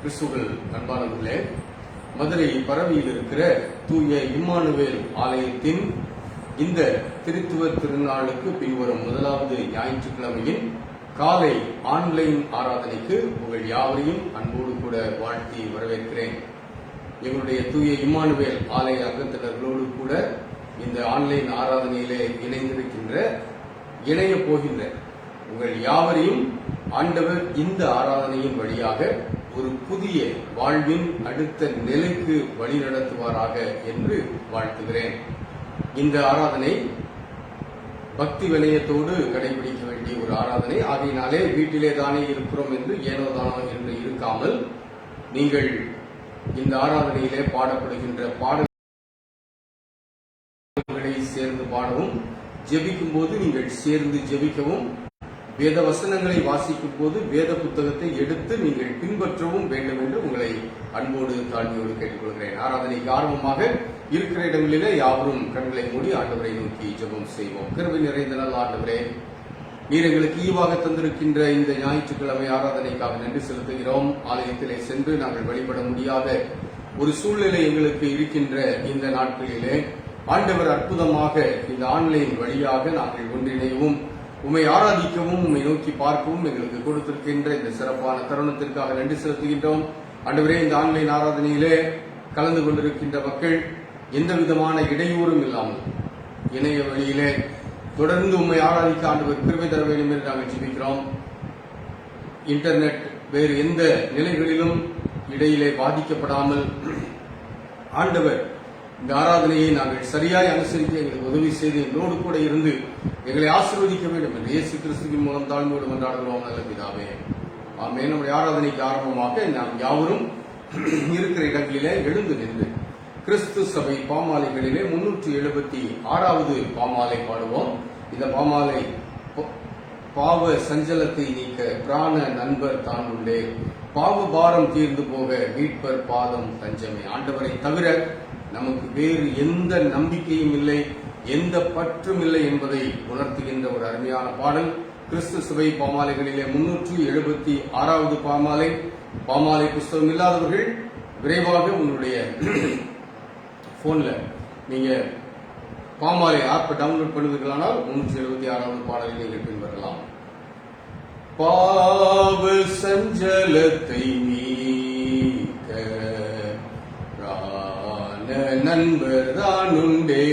கிறிஸ்துவில் அன்பானவர்களே, மதுரை பரவியில் இருக்கிற தூய இம்மானுவேல் ஆலயத்தின் இந்த திருத்துவ திருநாளுக்கு பின்வரும் முதலாவது ஞாயிற்றுக்கிழமையின் காலை ஆன்லைன் ஆராதனைக்கு உங்கள் யாவரையும் அன்போடு கூட வாழ்த்தி வரவேற்கிறேன். எங்களுடைய தூய இம்மானுவேல் ஆலய அங்கத்தினர்களோடு கூட இந்த ஆன்லைன் ஆராதனையிலே இணைய போகின்ற உங்கள் யாவரையும் ஆண்டவர் இந்த ஆராதனையின் வழியாக ஒரு புதிய வாழ்வின் அடுத்த நிலைக்கு வழிநடத்துவாராக என்று வாழ்த்துகிறேன். இந்த ஆராதனை பக்தி வினயத்தோடு கடைபிடிக்க வேண்டிய ஒரு ஆராதனை. ஆகையினாலே வீட்டிலே தானே இருக்கிறோம் என்று ஏனோ தானோ என்று இருக்காமல், நீங்கள் இந்த ஆராதனையிலே பாடப்படுகின்ற பாடல்களை சேர்ந்து பாடவும், ஜெபிக்கும் போது நீங்கள் சேர்ந்து ஜெபிக்கவும், வேத வசனங்களை வாசிக்கும் போது வேத புத்தகத்தை எடுத்து நீங்கள் பின்பற்றவும் வேண்டும் என்று உங்களை அன்போடு தாழ்மையோடு கேட்டுக்கொள்கிறேன். ஆராதனைக்கு ஆர்வமாக இருக்கிற இடங்களிலே யாவரும் கண்களை மூடி ஆண்டவரை நோக்கி ஜெபம் செய்வோம். கிருபை நிறைந்த நல்ல ஆண்டவரே, நீர் எங்களுக்கு ஈவாக தந்திருக்கின்ற இந்த ஞாயிற்றுக்கிழமை ஆராதனைக்காக நன்றி செலுத்துகிறோம். ஆலயத்திலே சென்று நாங்கள் வழிபட முடியாத ஒரு சூழ்நிலை எங்களுக்கு இருக்கின்ற இந்த நாட்களிலே ஆண்டவர் அற்புதமாக இந்த ஆன்லைன் வழியாக நாங்கள் ஒன்றிணையவும், உம்மை ஆராதிக்கவும், உம்மை நோக்கி பார்க்கவும் எங்களுக்கு கொடுத்திருக்கின்ற இந்த சிறப்பான தருணத்திற்காக நன்றி செலுத்துகின்றோம். ஆண்டவரே, இந்த ஆன்லைன் ஆராதனையிலே கலந்து கொண்டிருக்கின்ற மக்கள் எந்த விதமான இடையூறும் இல்லாமல் இணைய வழியிலே தொடர்ந்து உம்மை ஆராதிக்க ஆண்டவர் கிருபை தர வேண்டும் என்று நாங்கள் ஜெபிக்கிறோம். இன்டர்நெட் வேறு எந்த நிலைகளிலும் இடையிலே பாதிக்கப்படாமல் ஆண்டவர் இந்த ஆராதனையை நாங்கள் சரியாய் அனுசரித்து எங்களுக்கு உதவி செய்து எங்களோடு கூட இருந்து எங்களை ஆசீர்வதிக்க வேண்டும் என்று இயேசு கிறிஸ்துவின் மூலம் தாழ்மையோடு மன்றாடுகிறோம் நல்ல பிதாவே, ஆமென். நம்முடைய ஆராதனைக்கு ஆரம்பமாக நாம் யாவரும் இருக்கிற இடங்களிலே எழுந்து நின்று கிறிஸ்து சபை பாமாலைகளிலே 376வது பாமாலை பாடுவோம். இந்த பாமாலை பாவ சஞ்சலத்தை நீக்க பிராண நண்பர் தான் உண்டே, பாவ பாரம் தீர்ந்து போக மீட்பர் பாதம் தஞ்சமே. ஆண்டவரை தவிர நமக்கு வேறு எந்த நம்பிக்கையும் இல்லை, எந்த பற்றும் இல்லை என்பதை உணர்த்துகின்ற ஒரு அருமையான பாடல். கிறிஸ்து சபை பாமாலைகளிலே 376வது பாமாலை. பாமாலை புஸ்தகம் இல்லாதவர்கள் விரைவாக உங்களுடைய போன்ல நீங்க பாமாலை ஆப்பை டவுன்லோட் பண்ணுவீர்களானால் 376வது பாடலை நீங்கள் பின்வரலாம். பாவ சஞ்சலத்தை நீக்க நண்பர் தான் உண்டே,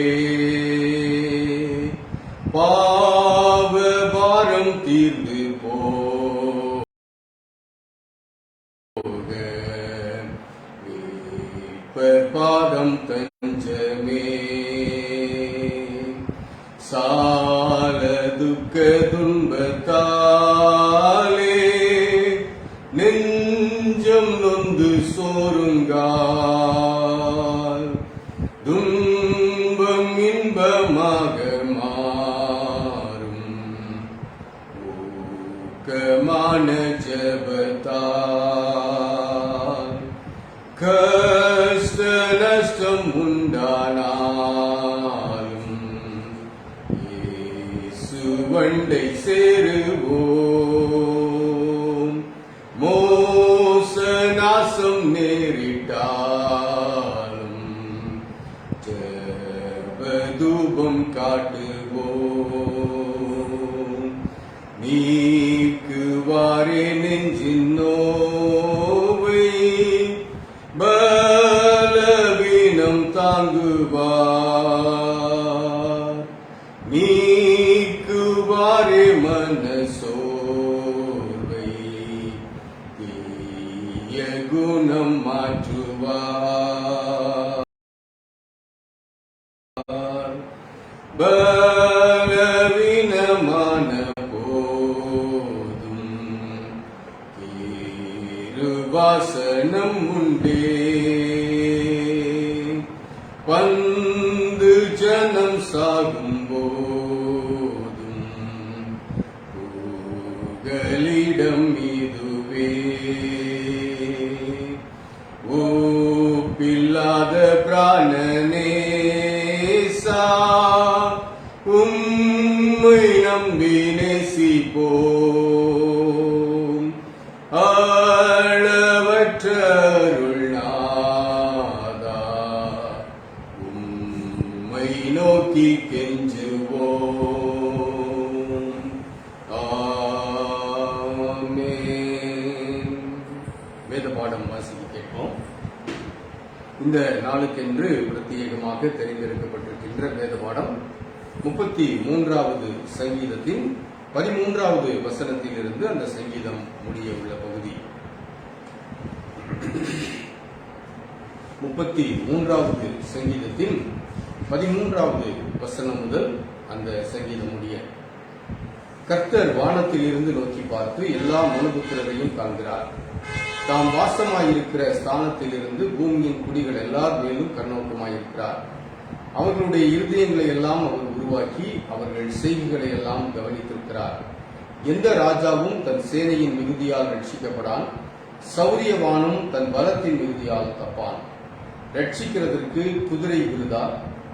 பாவ பாரம் தீர்ந்து போக மீட்பர் பாதம் தஞ்சமே. சால துக்க துன்பத்தாலே நெஞ்சம் நொந்து சோருங்கால், துன்பம் இன்பமாக மாறும் ஊக்கமான ஜெபத்தால், கஷ்ட நஷ்டம் உண்டானாலும் இயேசு வண்டை சேருவோம். மோச நாசம் நேரிட்டாலும் ஜெபதூபம் காட்டுவோம். நீக்குவாரே நெஞ்சின் நோவை, பலவீனம் தாங்குவார். நீக்குவாரே மனசோர்வை, தீய குணம் மாற்றுவார். பலவீனமான போதும் திருவாசனம் உண்டே, பந்து ஜனம் சாகும் போதும் புகலிடம் இதுவே. ஓப்பில்லாத பிராணனேசா, உம்மை நம்பி நேசிப்போம். அளவற்ற பாடம் வாசிக்க கேட்போம். இந்த நாளுக்கென்று பிரத்யேகமாக தெரிந்தெடுக்கப்பட்டிருக்கின்ற வேத பாடம் 33வது சங்கீதத்தின் 13வது வசனத்திலிருந்து அந்த சங்கீதம் முடிய உள்ள பகுதி. 33வது சங்கீதத்தின் 13வது வசனம் முதல் அந்த சங்கீதம் முடிய. கர்த்தர் வானத்தில் இருந்து நோக்கி பார்த்து எல்லா மனுபுத்திரரையும் காண்கிறார். தாம் வாசமாயிருக்கிற ஸ்தானத்திலிருந்து பூமியின் குடிகள் எல்லார் மேலும் கண்ணோட்டமாயிருக்கிறார். அவர்களுடைய இருதயங்களை எல்லாம் அவர் உருவாக்கி அவர்கள் செய்திகளை எல்லாம் கவனித்திருக்கிறார். எந்த ராஜாவும் தன் சேனையின் மிகுதியால் ரட்சிக்கப்படான், சௌரியவானும் தன் பலத்தின் மிகுதியால் தப்பான். ரட்சிக்கிறதற்கு குதிரை விருதா,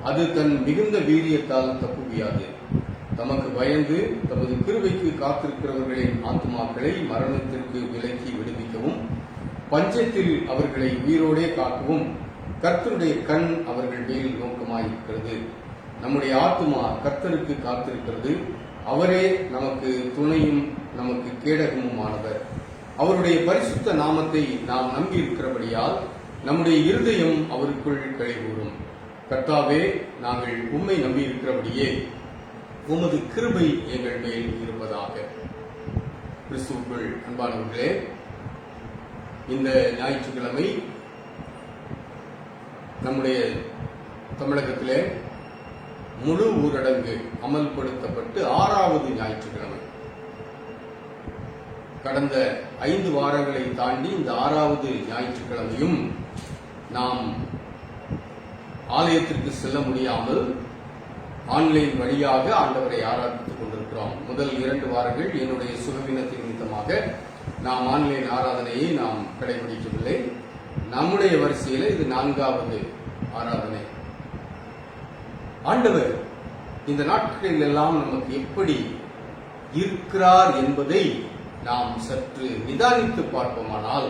அது தன் மிகுந்த வீரியத்தால் தப்புவியாது. தமக்கு பயந்து தமது கிருபைக்கு காத்திருக்கிறவர்களின் ஆத்துமாக்களை மரணத்திற்கு விலக்கி விடுவிக்கவும், பஞ்சத்தில் அவர்களை உயிரோடே காக்கவும் கர்த்தருடைய கண் அவர்கள் மேல் நோக்கமாயிருக்கிறது. நம்முடைய ஆத்துமா கர்த்தருக்கு காத்திருக்கிறது. அவரே நமக்கு துணையும் நமக்கு கேடகமுமானவர். அவருடைய பரிசுத்த நாமத்தை நாம் நம்பியிருக்கிறபடியால் நம்முடைய இருதயம் அவருக்குள் களிகூரும். கர்த்தாவே, நாங்கள் உம்மை நம்பியிருக்கிறபடியே உமது கிருபை எங்கள் மேல் இருப்பதாக. கிறிஸ்துவுக்குள் அன்பானவர்களே, இந்த ஞாயிற்றுக்கிழமை நம்முடைய தமிழகத்திலே முழு ஊரடங்கு அமல்படுத்தப்பட்டு 6வது ஞாயிற்றுக்கிழமை. கடந்த 5 வாரங்களை தாண்டி இந்த 6வது ஞாயிற்றுக்கிழமையும் நாம் ஆலயத்திற்கு செல்ல முடியாமல் ஆன்லைன் வழியாக ஆண்டவரை ஆராதித்துக் கொண்டிருக்கிறோம். முதல் 2 வாரங்கள் என்னுடைய சுகவீனத்தின் நிமித்தமாக நாம் ஆன்லைன் ஆராதனையை நாம் கடைபிடிக்கவில்லை. நம்முடைய வரிசையில் இது 4வது ஆராதனை. ஆண்டவர் இந்த நாட்களில் எல்லாம் நமக்கு எப்படி இருக்கிறார் என்பதை நாம் சற்று நிதானித்து பார்ப்போமானால்,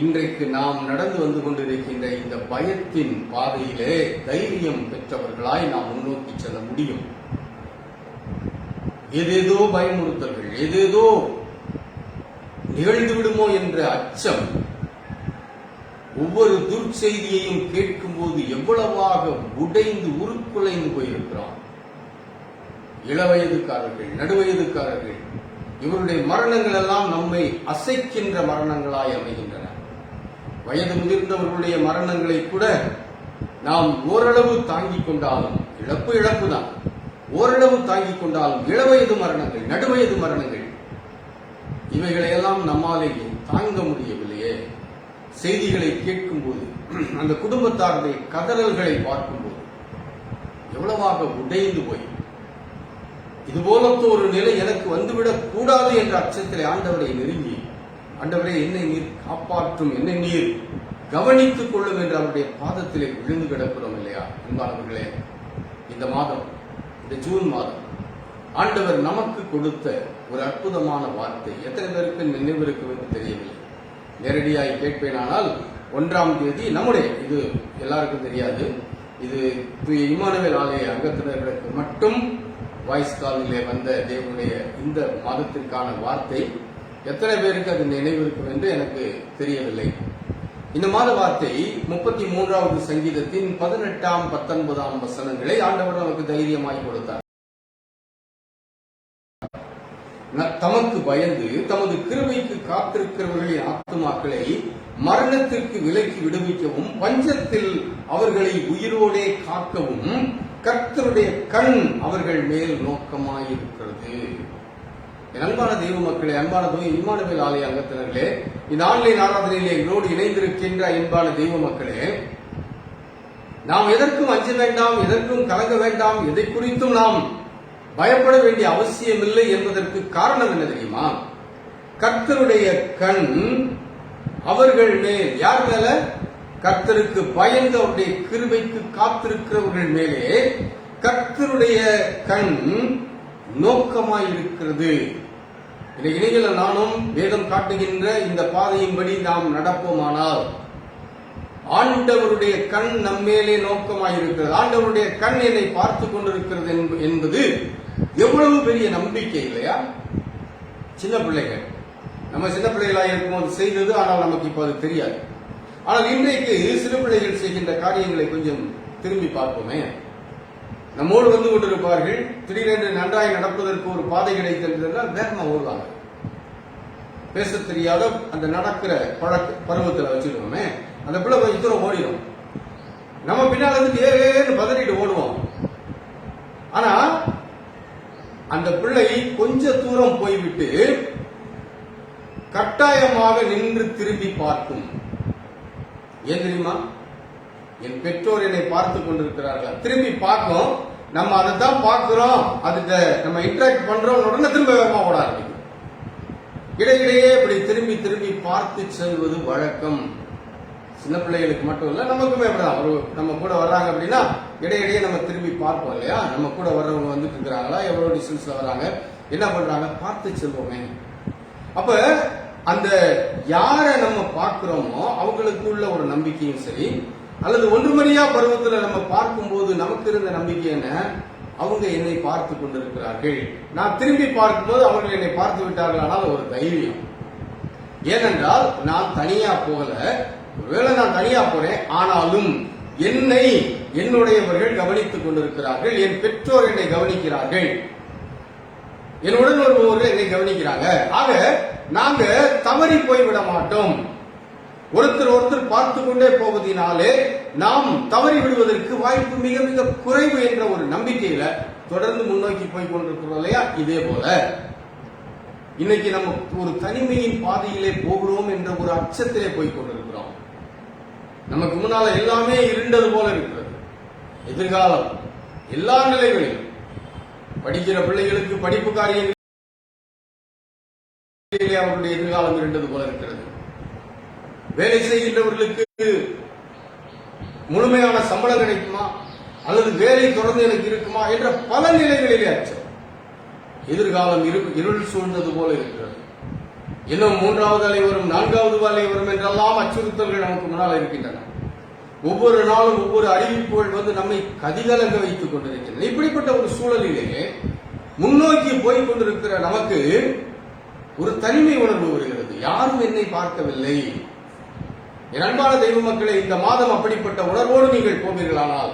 இன்றைக்கு நாம் நடந்து வந்து கொண்டிருக்கின்ற இந்த பயத்தின் பாதையிலே தைரியம் பெற்றவர்களாய் நாம் முன்னோக்கி செல்ல முடியும். ஏதேதோ பயமுறுத்தல்கள், ஏதேதோ நிகழ்ந்து விடுமோ என்ற அச்சம், ஒவ்வொரு துர்ச்செய்தியையும் கேட்கும் போது எவ்வளவாக உடைந்து உருக்குலைந்து போயிருக்கிறோம். இளவயதுக்காரர்கள், நடுவயதுக்காரர்கள், இவருடைய மரணங்கள் எல்லாம் நம்மை அசைக்கின்ற மரணங்களாய் அமைகின்றன. வயது முதிர்ந்தவர்களுடைய மரணங்களை கூட நாம் ஓரளவு தாங்கிக் கொண்டாலும், இழப்பு தான், ஓரளவு தாங்கிக் கொண்டாலும் இளவயது மரணங்கள், நடுவயது மரணங்கள், இவைகளையெல்லாம் நம்மாலே தாங்க முடியவில்லையே. செய்திகளை கேட்கும்போது, அந்த குடும்பத்தாருடைய கதறல்களை பார்க்கும்போது எவ்வளவாக உடைந்து போய், இதுபோலத்த ஒரு நிலை எனக்கு வந்துவிடக் கூடாது என்ற அச்சத்திலே ஆண்டவரை நெருங்கி, ஆண்டவரே என்னை நீர் காப்பாற்றும், என்னை நீர் கவனித்துக் கொள்ளும் என்று அவருடைய பாதத்திலே விழுந்து கிடக்கிறோம் இல்லையா? அன்பானவர்களே, இந்த மாதம், இந்த ஜூன் மாதம் ஆண்டவர் நமக்கு கொடுத்த ஒரு அற்புதமான வார்த்தை எத்தனை பேருக்கு நினைவிருக்கும் என்று தெரியவில்லை. நேரடியாய் கேட்பேனானால் 1ஆம் தேதி நம்முடைய, இது எல்லாருக்கும் தெரியாது, இது இம்மானுவேல் ஆலய அங்கத்தினர்களுக்கு மட்டும் வாய்ஸ் காலிலே வந்த தேவனுடைய இந்த மாதத்திற்கான வார்த்தை எத்தனை பேருக்கு அது நினைவிருக்கும் என்று எனக்கு தெரியவில்லை. இந்த மாத வார்த்தை 33வது சங்கீதத்தின் 18ஆம் 19ஆம் வசனங்களை ஆண்டவர் நமக்கு தைரியமாய் கொடுத்தார். தமக்கு பயந்து தமது கிருபைக்கு காத்திருக்கிறவர்களின் ஆத்துமாக்களை மரணத்திற்கு விலக்கி விடுவிக்கவும், பஞ்சத்தில் அவர்களை உயிரோடே காக்கவும் கர்த்தருடைய கண் அவர்கள் மேல் நோக்கமாயிருக்கிறது. என் அன்பான தெய்வ மக்களே, அன்பான இம்மானுவேல் ஆலய அங்கத்தினர்களே, இந்த ஆன்லைன் ஆராதனையிலே எங்களோடு இணைந்திருக்கின்ற அன்பான தெய்வ மக்களே, நாம் எதற்கும் அஞ்ச வேண்டாம், எதற்கும் கலங்க வேண்டாம், எதை குறித்தும் நாம் பயப்பட வேண்டிய அவசியமில்லை என்பதற்கு காரணம் என்ன தெரியுமா? கர்த்தருடைய கண் அவர்கள் மேல், யார் மேல? கர்த்தருக்கு பயந்து அவருடைய கிருபைக்கு காத்திருக்கிறவர்கள் மேலே கர்த்தருடைய கண் நோக்கமாயிருக்கிறது. இன்னைக்கு நீங்கள் நானும் வேதம் காட்டுகின்ற இந்த பாதையின்படி நாம் நடப்போமானால் ஆண்டவருடைய கண் நம்மேலே நோக்கமாயிருக்கிறது, ஆண்டவருடைய கண் என்னை பார்த்து கொண்டிருக்கிறது என்பது எவ்வளவு பெரிய நம்பிக்கை இல்லையா? சின்ன பிள்ளைகள், நம்ம சின்ன பிள்ளைகளாக இருக்கும்போது செய்தது, ஆனால் நமக்கு இப்போ அது தெரியாது. ஆனால் இன்றைக்கு சிறு பிள்ளைகள் செய்கின்ற காரியங்களை கொஞ்சம் திரும்பி பார்ப்போமே. நம்மோடு வந்து கொண்டிருப்பார்கள், திடீரென்று நன்றாய் நடப்பதற்கு ஒரு பாதை கிடைத்திருந்தால் வேகமா ஓடுவாங்க. பேச தெரியாத அந்த நடக்கிற பருவத்தில் வச்சிருக்கோமே, அந்த பிள்ளை கொஞ்சம் தூரம் ஓடிடும். நம்ம பின்னால் வந்து ஏன்னு பதறிட்டு ஓடுவோம். ஆனா அந்த பிள்ளை கொஞ்ச தூரம் போய்விட்டு கட்டாயமாக நின்று திரும்பி பார்க்கும். ஏன் தெரியுமா? என் பெற்றோர் என்னை பார்த்து கொண்டிருக்கிறார்கள், திரும்பி பார்க்கும். நம்ம அதை தான் பார்க்கிறோம், அதுக்கு நம்ம இன்டராக்ட் பண்றோம், உடனே திரும்ப வேகமா ஓட ஆரம்பிக்கும். இடையிடையே இப்படி திரும்பி திரும்பி பார்த்து செல்வது வழக்கம். சின்ன பிள்ளைகளுக்கு மட்டும் இல்ல, நமக்குமே அப்படிதான். ஒரு நம்ம கூட வர்றாங்க அப்படின்னா இடையிடையே நம்ம திரும்பி பார்ப்போம் இல்லையா? நம்ம கூட வர்றவங்க வந்துட்டு இருக்கிறாங்களா, எவ்வளவு டிஸ்டன்ஸ்ல வர்றாங்க, என்ன பண்றாங்க, பார்த்து செல்வோமே. அப்ப அந்த யாரை நம்ம பார்க்கிறோமோ அவங்களுக்குள்ள ஒரு நம்பிக்கையும் சரி, அல்லது ஒன்றுமணியா பருவத்துல நம்ம பார்க்கும் போது நமக்கு இருந்த நம்பிக்கை என்ன, அவங்க என்னை பார்த்து கொண்டிருக்கிறார்கள். நான் திரும்பி பார்க்கும்போது அவர்கள் என்னை பார்த்து விட்டார்கள், ஆனால் ஒரு தைரியம். ஏனென்றால் நான் தனியா போகல, ஒருவேளை நான் தனியா போறேன், ஆனாலும் என்னை என்னுடையவர்கள் கவனித்துக் கொண்டிருக்கிறார்கள், என் பெற்றோர் என்னை கவனிக்கிறார்கள், என்னுடன் வருபவர்கள் என்னை கவனிக்கிறாங்க. ஆக நாங்க தவறி போய்விட மாட்டோம். ஒருத்தர் ஒருத்தர் பார்த்து கொண்டே போவதனாலே நாம் தவறி விடுவதற்கு வாய்ப்பு மிக மிக குறைவு என்ற ஒரு நம்பிக்கையில தொடர்ந்து முன்னோக்கி போய் கொண்டிருக்கிறோம் இல்லையா? இதே போல இன்னைக்கு நம்ம ஒரு தனிமையின் பாதையிலே போகிறோம் என்ற ஒரு அச்சத்திலே போய் கொண்டிருக்கிறோம். நமக்கு முன்னால எல்லாமே இருண்டது போல இருக்கிறது. எதிர்காலம் எல்லா நிலைகளிலும் படிக்கிற பிள்ளைகளுக்கு படிப்பு காரியங்கள் அவர்களுடைய எதிர்காலம் இருண்டது போல இருக்கிறது. வேலை செய்கின்றவர்களுக்கு முழுமையான சம்பளம் கிடைக்குமா, அல்லது வேலை தொடர்ந்து எனக்கு இருக்குமா என்ற பல நிலைகளிலே அச்சம். எதிர்காலம் இருள் சூழ்ந்தது போல இருக்கிறது. இன்னும் 3வது அலை வரும், 4வது அலை வரும் என்றெல்லாம் அச்சுறுத்தல்கள் நமக்கு முன்னால் இருக்கின்றன. ஒவ்வொரு நாளும் ஒவ்வொரு அறிவிப்புகள் வந்து நம்மை கதிகலங்க வைத்துக் கொண்டிருக்கின்றன. இப்படிப்பட்ட ஒரு சூழலிலே முன்னோக்கி போய் கொண்டிருக்கிற நமக்கு ஒரு தனிமை உணர்வு வருகிறது. யாரும் என்னை பார்க்கவில்லை. என் அன்பான தெய்வ மக்களை, இந்த மாதம் அப்படிப்பட்ட உணர்வோடு நீங்கள் போவீர்களானால்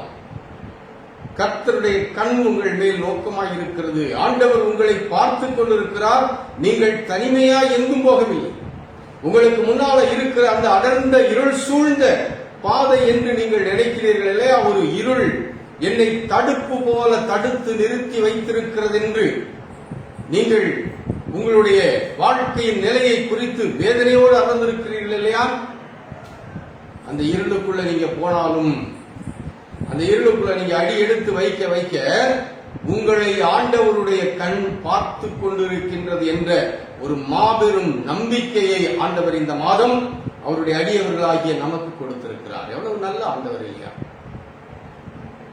கர்த்தருடைய கண் உங்கள் மேல் நோக்கமாய் இருக்கிறது. ஆண்டவர் உங்களை பார்த்துக் கொண்டிருக்கிறார். நீங்கள் தனிமையாய் எங்கும் போகவில்லை. உங்களுக்கு முன்னால இருக்கிற அந்த அடர்ந்த இருள் சூழ்ந்த பாதை என்று நீங்கள் நினைக்கிறீர்கள் இல்லையா? ஒரு இருள் என்னை தடுப்பு போல தடுத்து நிறுத்தி வைத்திருக்கிறது என்று நீங்கள் உங்களுடைய வாழ்க்கையின் நிலையை குறித்து வேதனையோடு அமர்ந்திருக்கிறீர்கள் இல்லையா? அந்த இருளுக்குள்ள நீங்க போனாலும், அந்த இருளுக்குள்ள நீங்க அடி எடுத்து வைக்க வைக்க உங்களை ஆண்டவருடைய கண் பார்த்து கொண்டிருக்கின்றது என்ற ஒரு மாபெரும் நம்பிக்கையை ஆண்டவர் இந்த மாதம் அவருடைய அடியவர்களாகிய நமக்கு கொடுத்திருக்கிறார். எவ்வளவு நல்ல ஆண்டவர் இல்லையா?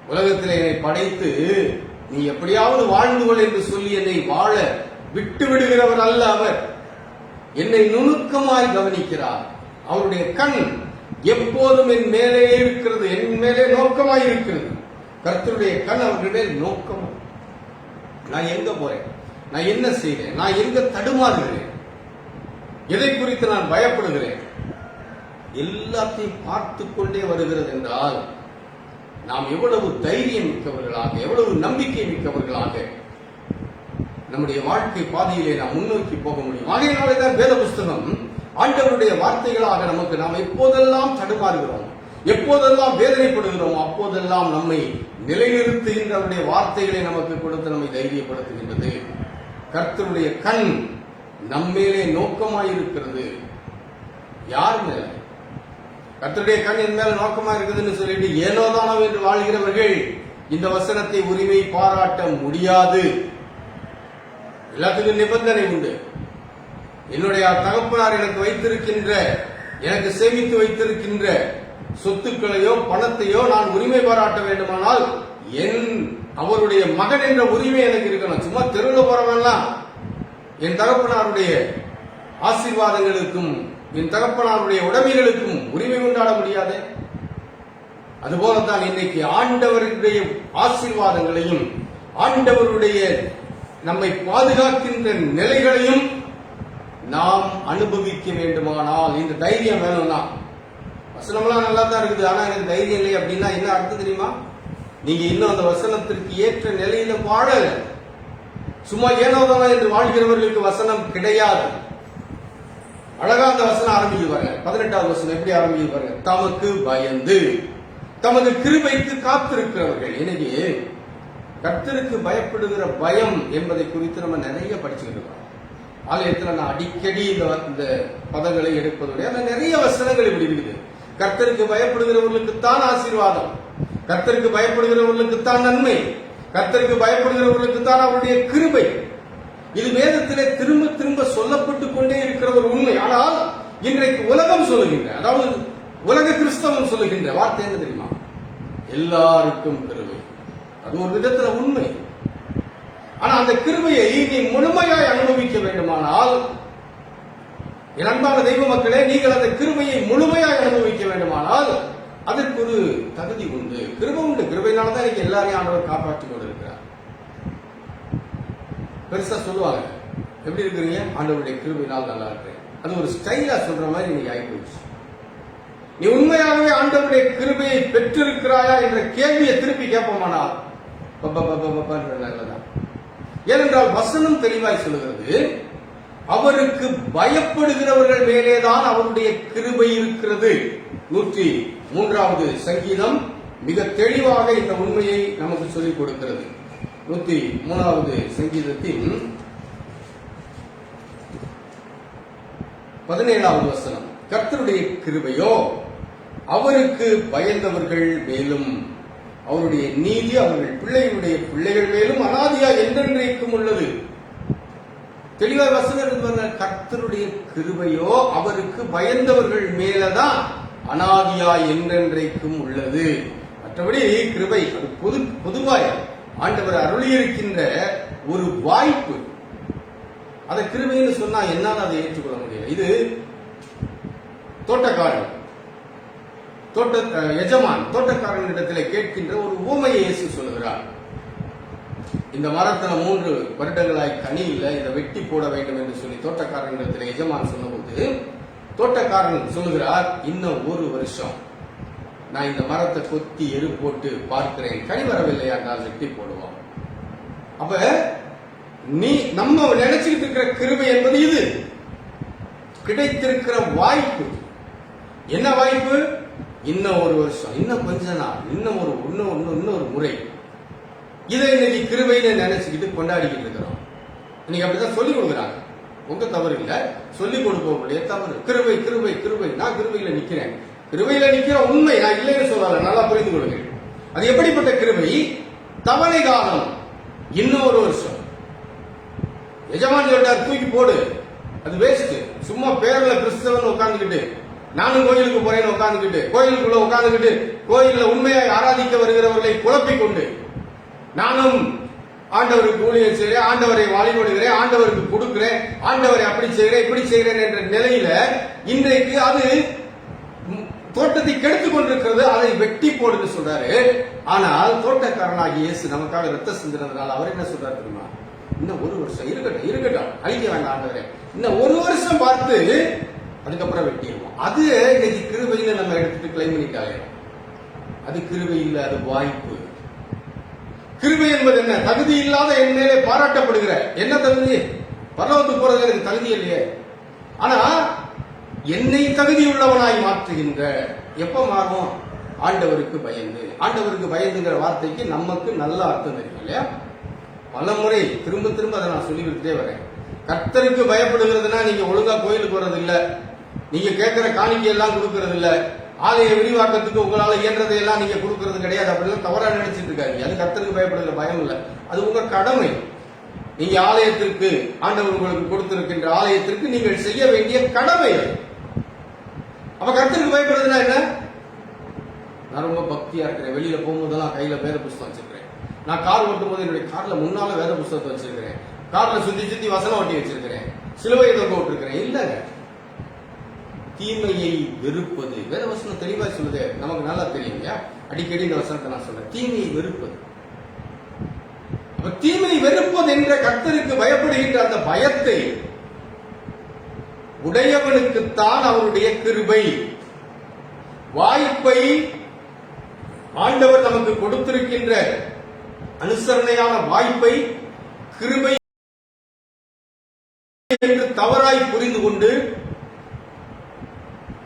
உலகத்தில் என்னை படைத்து நீ எப்படியாவது வாழ்ந்து கொள் என்று சொல்லி என்னை வாழ விட்டு விடுகிறவர் அல்ல அவர். என்னை நுணுக்கமாய் கவனிக்கிறார். அவருடைய கண் எப்போதும் என் மேலே இருக்கிறது, என் மேலே நோக்கமாய் இருக்கிறது. கர்த்தருடைய கண் அவர்கள் மேல் நோக்கம். நான் எங்க போறேன், நான் என்ன செய்றேன், நான் எங்க தடுமாறுகிறேன், எதை குறித்து நான் பயப்படுகிறேன், எல்லாத்தையும் பார்த்து கொண்டே வருகிறது என்றால் நாம் எவ்வளவு தைரியம் மிக்கவர்களாக, எவ்வளவு நம்பிக்கை மிக்கவர்களாக நம்முடைய வாழ்க்கை பாதையிலே நாம் முன்னோக்கி போக முடியும். ஆகையினாலேதான் வேத புஸ்தகம் ஆண்டவருடைய வார்த்தைகளாக நமக்கு நாம் எப்போதெல்லாம் தடுமாறுகிறோம், எப்போதெல்லாம் வேதனைப்படுகிறோம், அப்போதெல்லாம் நம்மை நிலைநிறுத்துகின்றவருடைய வார்த்தைகளை நமக்கு கொடுத்து நம்மை தைரியப்படுத்துகின்றது. கர்த்தருடைய கண் நம்மேலே நோக்கமாயிருக்கிறது. யார் மேல? கர்த்தருடைய கண் என் மேல நோக்கமா இருக்குதுன்னு சொல்லிட்டு ஏனோதானோ என்று வாழ்கிறவர்கள் இந்த வசனத்தை உரிமை பாராட்ட முடியாது. எல்லாத்துக்கும் நிபந்தனை உண்டு. என்னுடைய தகப்பனார் எனக்கு வைத்திருக்கின்ற, எனக்கு சேமித்து வைத்திருக்கின்ற சொத்துக்களையோ பணத்தையோ நான் உரிமை பாராட்ட வேண்டுமானால் அவருடைய மகன் என்ற உரிமை எனக்கு இருக்கணும். சும்மா தெருவில் போறவெல்லாம் என் தகப்பனாருடைய ஆசீர்வாதங்களுக்கும் என் தகப்பனாருடைய உடைமைகளுக்கும் உரிமை கொண்டாட முடியாது. அதுபோலத்தான் இன்னைக்கு ஆண்டவருடைய ஆசீர்வாதங்களையும் ஆண்டவருடைய நம்மை பாதுகாக்கின்ற நிலைகளையும் நாம் அனுபவிக்க வேண்டுமானால் இந்த தைரியம் வேணும்னா, வசனம்லாம் நல்லா தான் இருக்குது, ஆனா எனக்கு தைரியம் இல்லை அப்படின்னா என்ன அர்த்தம் தெரியுமா? நீங்க இன்னும் அந்த வசனத்திற்கு ஏற்ற நிலையில வாழல. சும்மா ஏனோதானா என்று வாழ்கிறவர்களுக்கு வசனம் கிடையாது. அழகா அந்த வசனம் ஆரம்பிக்குவாங்க. 18வது வசனம் எப்படி ஆரம்பிக்குவாங்க? தமக்கு பயந்து தமது கிருபைக்கு காத்திருக்கிறவர்கள். எனவே கர்த்தருக்கு பயப்படுகிற பயம் என்பதை குறித்து நம்ம நிறைய படிச்சுக்கிட்டு இருக்கோம். ஆலயத்துல நான் அடிக்கடி இந்த பதங்களை எடுப்பதுடைய நிறைய வசனங்கள் இப்படி இருக்குது. கர்த்தருக்கு பயப்படுகிறவர்களுக்கு தான் ஆசீர்வாதம், கர்த்தருக்கு பயப்படுகிறவர்களுக்கு தான் நன்மை, கர்த்தருக்கு பயப்படுகிறவர்களுக்கு தான் அவருடைய கிருபை. இது வேதத்திலே திரும்ப திரும்ப சொல்லப்பட்டு கொண்டே இருக்கிற ஒரு உண்மை. ஆனால் இன்றைக்கு உலகம் சொல்லுகின்ற, அதாவது உலக கிறிஸ்தவம் சொல்லுகின்ற வார்த்தை என்ன தெரியுமா? எல்லாருக்கும் கிருபை. அது ஒரு விதத்துல உண்மை. ஆனா அந்த கிருபையை நீ முழுமையாய் அனுபவிக்க வேண்டுமானால், என் அன்பான தெய்வ மக்களே, நீங்கள் அந்த கிருபையை முழுமையாய் அனுபவிக்க வேண்டுமானால் அதற்கு ஒரு தகுதி உண்டு, கிருபை உண்டு. கிருபையினாலதான் இன்னைக்கு எல்லாரையும் ஆண்டவர் காப்பாற்றிக் கொண்டிருக்கிறார். பெருசா சொல்லுவாங்க, எப்படி இருக்கிறீங்க? ஆண்டவருடைய கிருபையினால் நல்லா இருக்கிறேன். அது ஒரு ஸ்டைலா சொல்ற மாதிரி இன்னைக்கு ஆயிப்போச்சு. நீ உண்மையாகவே ஆண்டவருடைய கிருபையை பெற்றிருக்கிறாயா என்ற கேள்வியை திருப்பி கேட்போமானால் நல்லதான். ஏனென்றால் வசனம் தெளிவாய் சொல்லுகிறது, அவருக்கு பயப்படுகிறவர்கள் மேலேதான் அவருடைய கிருபை இருக்கிறது. 103வது சங்கீதம் மிக தெளிவாக இந்த உண்மையை நமக்கு சொல்லிக் கொடுக்கிறது. 103வது சங்கீதத்தின் 17வது வசனம், கர்த்தருடைய கிருபையோ அவருக்கு பயந்தவர்கள் மேலும், அவருடைய நீதி அவர்கள் பிள்ளைகளுடைய பிள்ளைகள் மேலும் அனாதியா என்றென்றைக்கும் உள்ளது. தெளிவாக வசனம், கர்த்தருடைய கிருபையோ அவருக்கு பயந்தவர்கள் மேலதான் அனாதியா என்றென்றைக்கும் உள்ளது. மற்றபடி கிருபை அது பொதுவாய் ஆண்டவர் அருளியிருக்கின்ற ஒரு வாய்ப்பு. அதை கிருபைன்னு சொன்னா என்னால் அதை ஏற்றுக்கொள்ள முடியல. இது தோட்டக்காரன், எஜமான் தோட்டக்காரனிடத்தில் கேட்கின்ற ஒரு உவமையை இயேசு சொல்லுகிறார். இந்த மரத்துல 3 வருடங்களாய் கனி இல்லை, இதை வெட்டி போட வேண்டும் என்று சொல்லி தோட்டக்காரனிடத்தில் எஜமான் சொன்னபோது தோட்டக்காரன் சொல்லுகிறார், இன்னும் 1 வருஷம் நான் இந்த மரத்தை கொத்தி எரு போட்டு பார்க்கிறேன், கனி வரவில்லை என்றால் வெட்டி போடுவோம். அப்ப நீ நம்ம நினைச்சுக்கிட்டு இருக்கிற கிருபை என்பது இது கிடைத்திருக்கிற வாய்ப்பு. என்ன வாய்ப்பு? இன்னும் 1 வருஷம், இன்னும் கொஞ்ச நாள், இன்னொரு முறை. இதை இன்னைக்கு கிருபையில நினைச்சுக்கிட்டு கொண்டாடிக்கிட்டு இருக்கிறோம். இன்னைக்கு அப்படிதான் சொல்லிக் கொடுக்குறாங்க. உங்க தவறு இல்ல, சொல்லிக் கொடுப்பவங்களுடைய தவறு. கிருபை கிருபை கிருபை. நான் கிருபையில நிக்கிறேன், கிருபையில நிக்கிற உண்மை, நான் இல்லைன்னு சொல்லல, நல்லா புரிந்து கொள்ளுங்க. அது எப்படிப்பட்ட கிருபை? தவணை காலம் இன்னும் 1 வருஷம். எஜமான் சொல்லிட்டார், தூக்கி போடு, அது வேஸ்ட். சும்மா பேர்ல கிறிஸ்தவன் உட்கார்ந்துக்கிட்டு, நானும் கோயிலுக்கு போறேன்னு உட்கார்ந்துக்கிட்டு, கோயிலுக்குள்ள உட்கார்ந்துக்கிட்டு கோயில்ல உண்மையை ஆராதிக்க வருகிறவர்களை குழப்பிக் கொண்டு, நானும் ஆண்டவருக்கு ஊழியம் செய்கிறேன், ஆண்டவரை வழிபடுகிறேன், ஆண்டவருக்கு கொடுக்கிறேன், ஆண்டவரை அப்படி செய்கிறேன் இப்படி செய்கிறேன் என்ற நிலையில இன்றைக்கு அது தோட்டத்தை கெடுத்துக் கொண்டிருக்கிறது. அதை வெட்டி போடுன்னு சொல்றாரு. ஆனால் தோட்டக்காரனாகிய இயேசு நமக்காக ரத்த சிந்தினதுனால அவர் என்ன சொல்றாரு தெரியுமா? இன்னும் 1 வருஷம் இருக்கட்டும், அழிக்க வேண்டாம் ஆண்டவரே, இன்னும் 1 வருஷம் பார்த்து அதுக்கப்புறம் வெட்டிடுவோம். அது இன்னைக்கு கிருபையில நம்ம எடுத்துட்டு கிளைம் பண்ணிட்டாங்க. அது கிருபை இல்ல, அது வாய்ப்பு. கிருபை என்பது என்ன? தகுதி இல்லாத என் மேலே பாராட்டப்படுகிற, என்ன தகுதி? பரலோகத்துக்கு போறது எனக்கு தகுதி இல்லையே, ஆனா என்னை தகுதி உள்ளவனாய் மாற்றுகின்ற. எப்ப மாறும்? ஆண்டவருக்கு பயந்து. ஆண்டவருக்கு பயந்துங்கிற வார்த்தைக்கு நமக்கு நல்ல அர்த்தம் தெரியும் இல்லையா? பல முறை திரும்ப திரும்ப அதை நான் சொல்லி கொடுத்துட்டே வரேன். கர்த்தருக்கு பயப்படுகிறதுனா நீங்க ஒழுங்கா கோயிலுக்கு வர்றது இல்ல, நீங்க கேட்கிற காணிக்கை எல்லாம் கொடுக்கறது இல்ல, ஆலய விரிவாக்கத்துக்கு உங்களால இயன்றதையெல்லாம் நீங்க கொடுக்கறது கிடையாது. அப்படிலாம் தவறா நினைச்சிட்டு இருக்காங்க. அது கர்த்தருக்கு பயப்படுகிற பயம் இல்ல, அது உங்க கடமை. நீங்க ஆலயத்திற்கு, ஆண்டவர் உங்களுக்கு கொடுத்திருக்கின்ற ஆலயத்திற்கு நீங்கள் செய்ய வேண்டிய கடமை. அப்ப கர்த்தருக்கு பயப்படுறதுனா என்ன? நான் ரொம்ப பக்தியா இருக்கிறேன், வெளியில போகும்போதெல்லாம் கையில வேத புஸ்தகம் வச்சிருக்கிறேன், நான் கார் ஓட்டும் போது என்னுடைய கார்ல முன்னால வேத புஸ்தகத்தை வச்சிருக்கிறேன், கார்ல சுத்தி வசனம் ஓட்டி வச்சிருக்கிறேன், சிலுவையை தொங்க விட்டுருக்கிறேன். இல்லங்க, தீமையை வெறுப்பது. வேத வசனம் தெளிவா சொல்லுது, நமக்கு நல்லா தெரியும். அடிக்கடி இந்த வசனத்தை நான் சொல்றேன், தீமையை வெறுப்பது. அப்ப தீமையை வெறுப்பது என்ற கர்த்தருக்கு பயப்படுகின்ற அந்த பயத்தை உடையவனுக்குத்தான் அவருடைய கிருபை. வாய்ப்பை ஆண்டவர் நமக்கு கொடுத்திருக்கின்ற அனுசரணையான வாய்ப்பை கிருபை என்று தவறாய் புரிந்து கொண்டு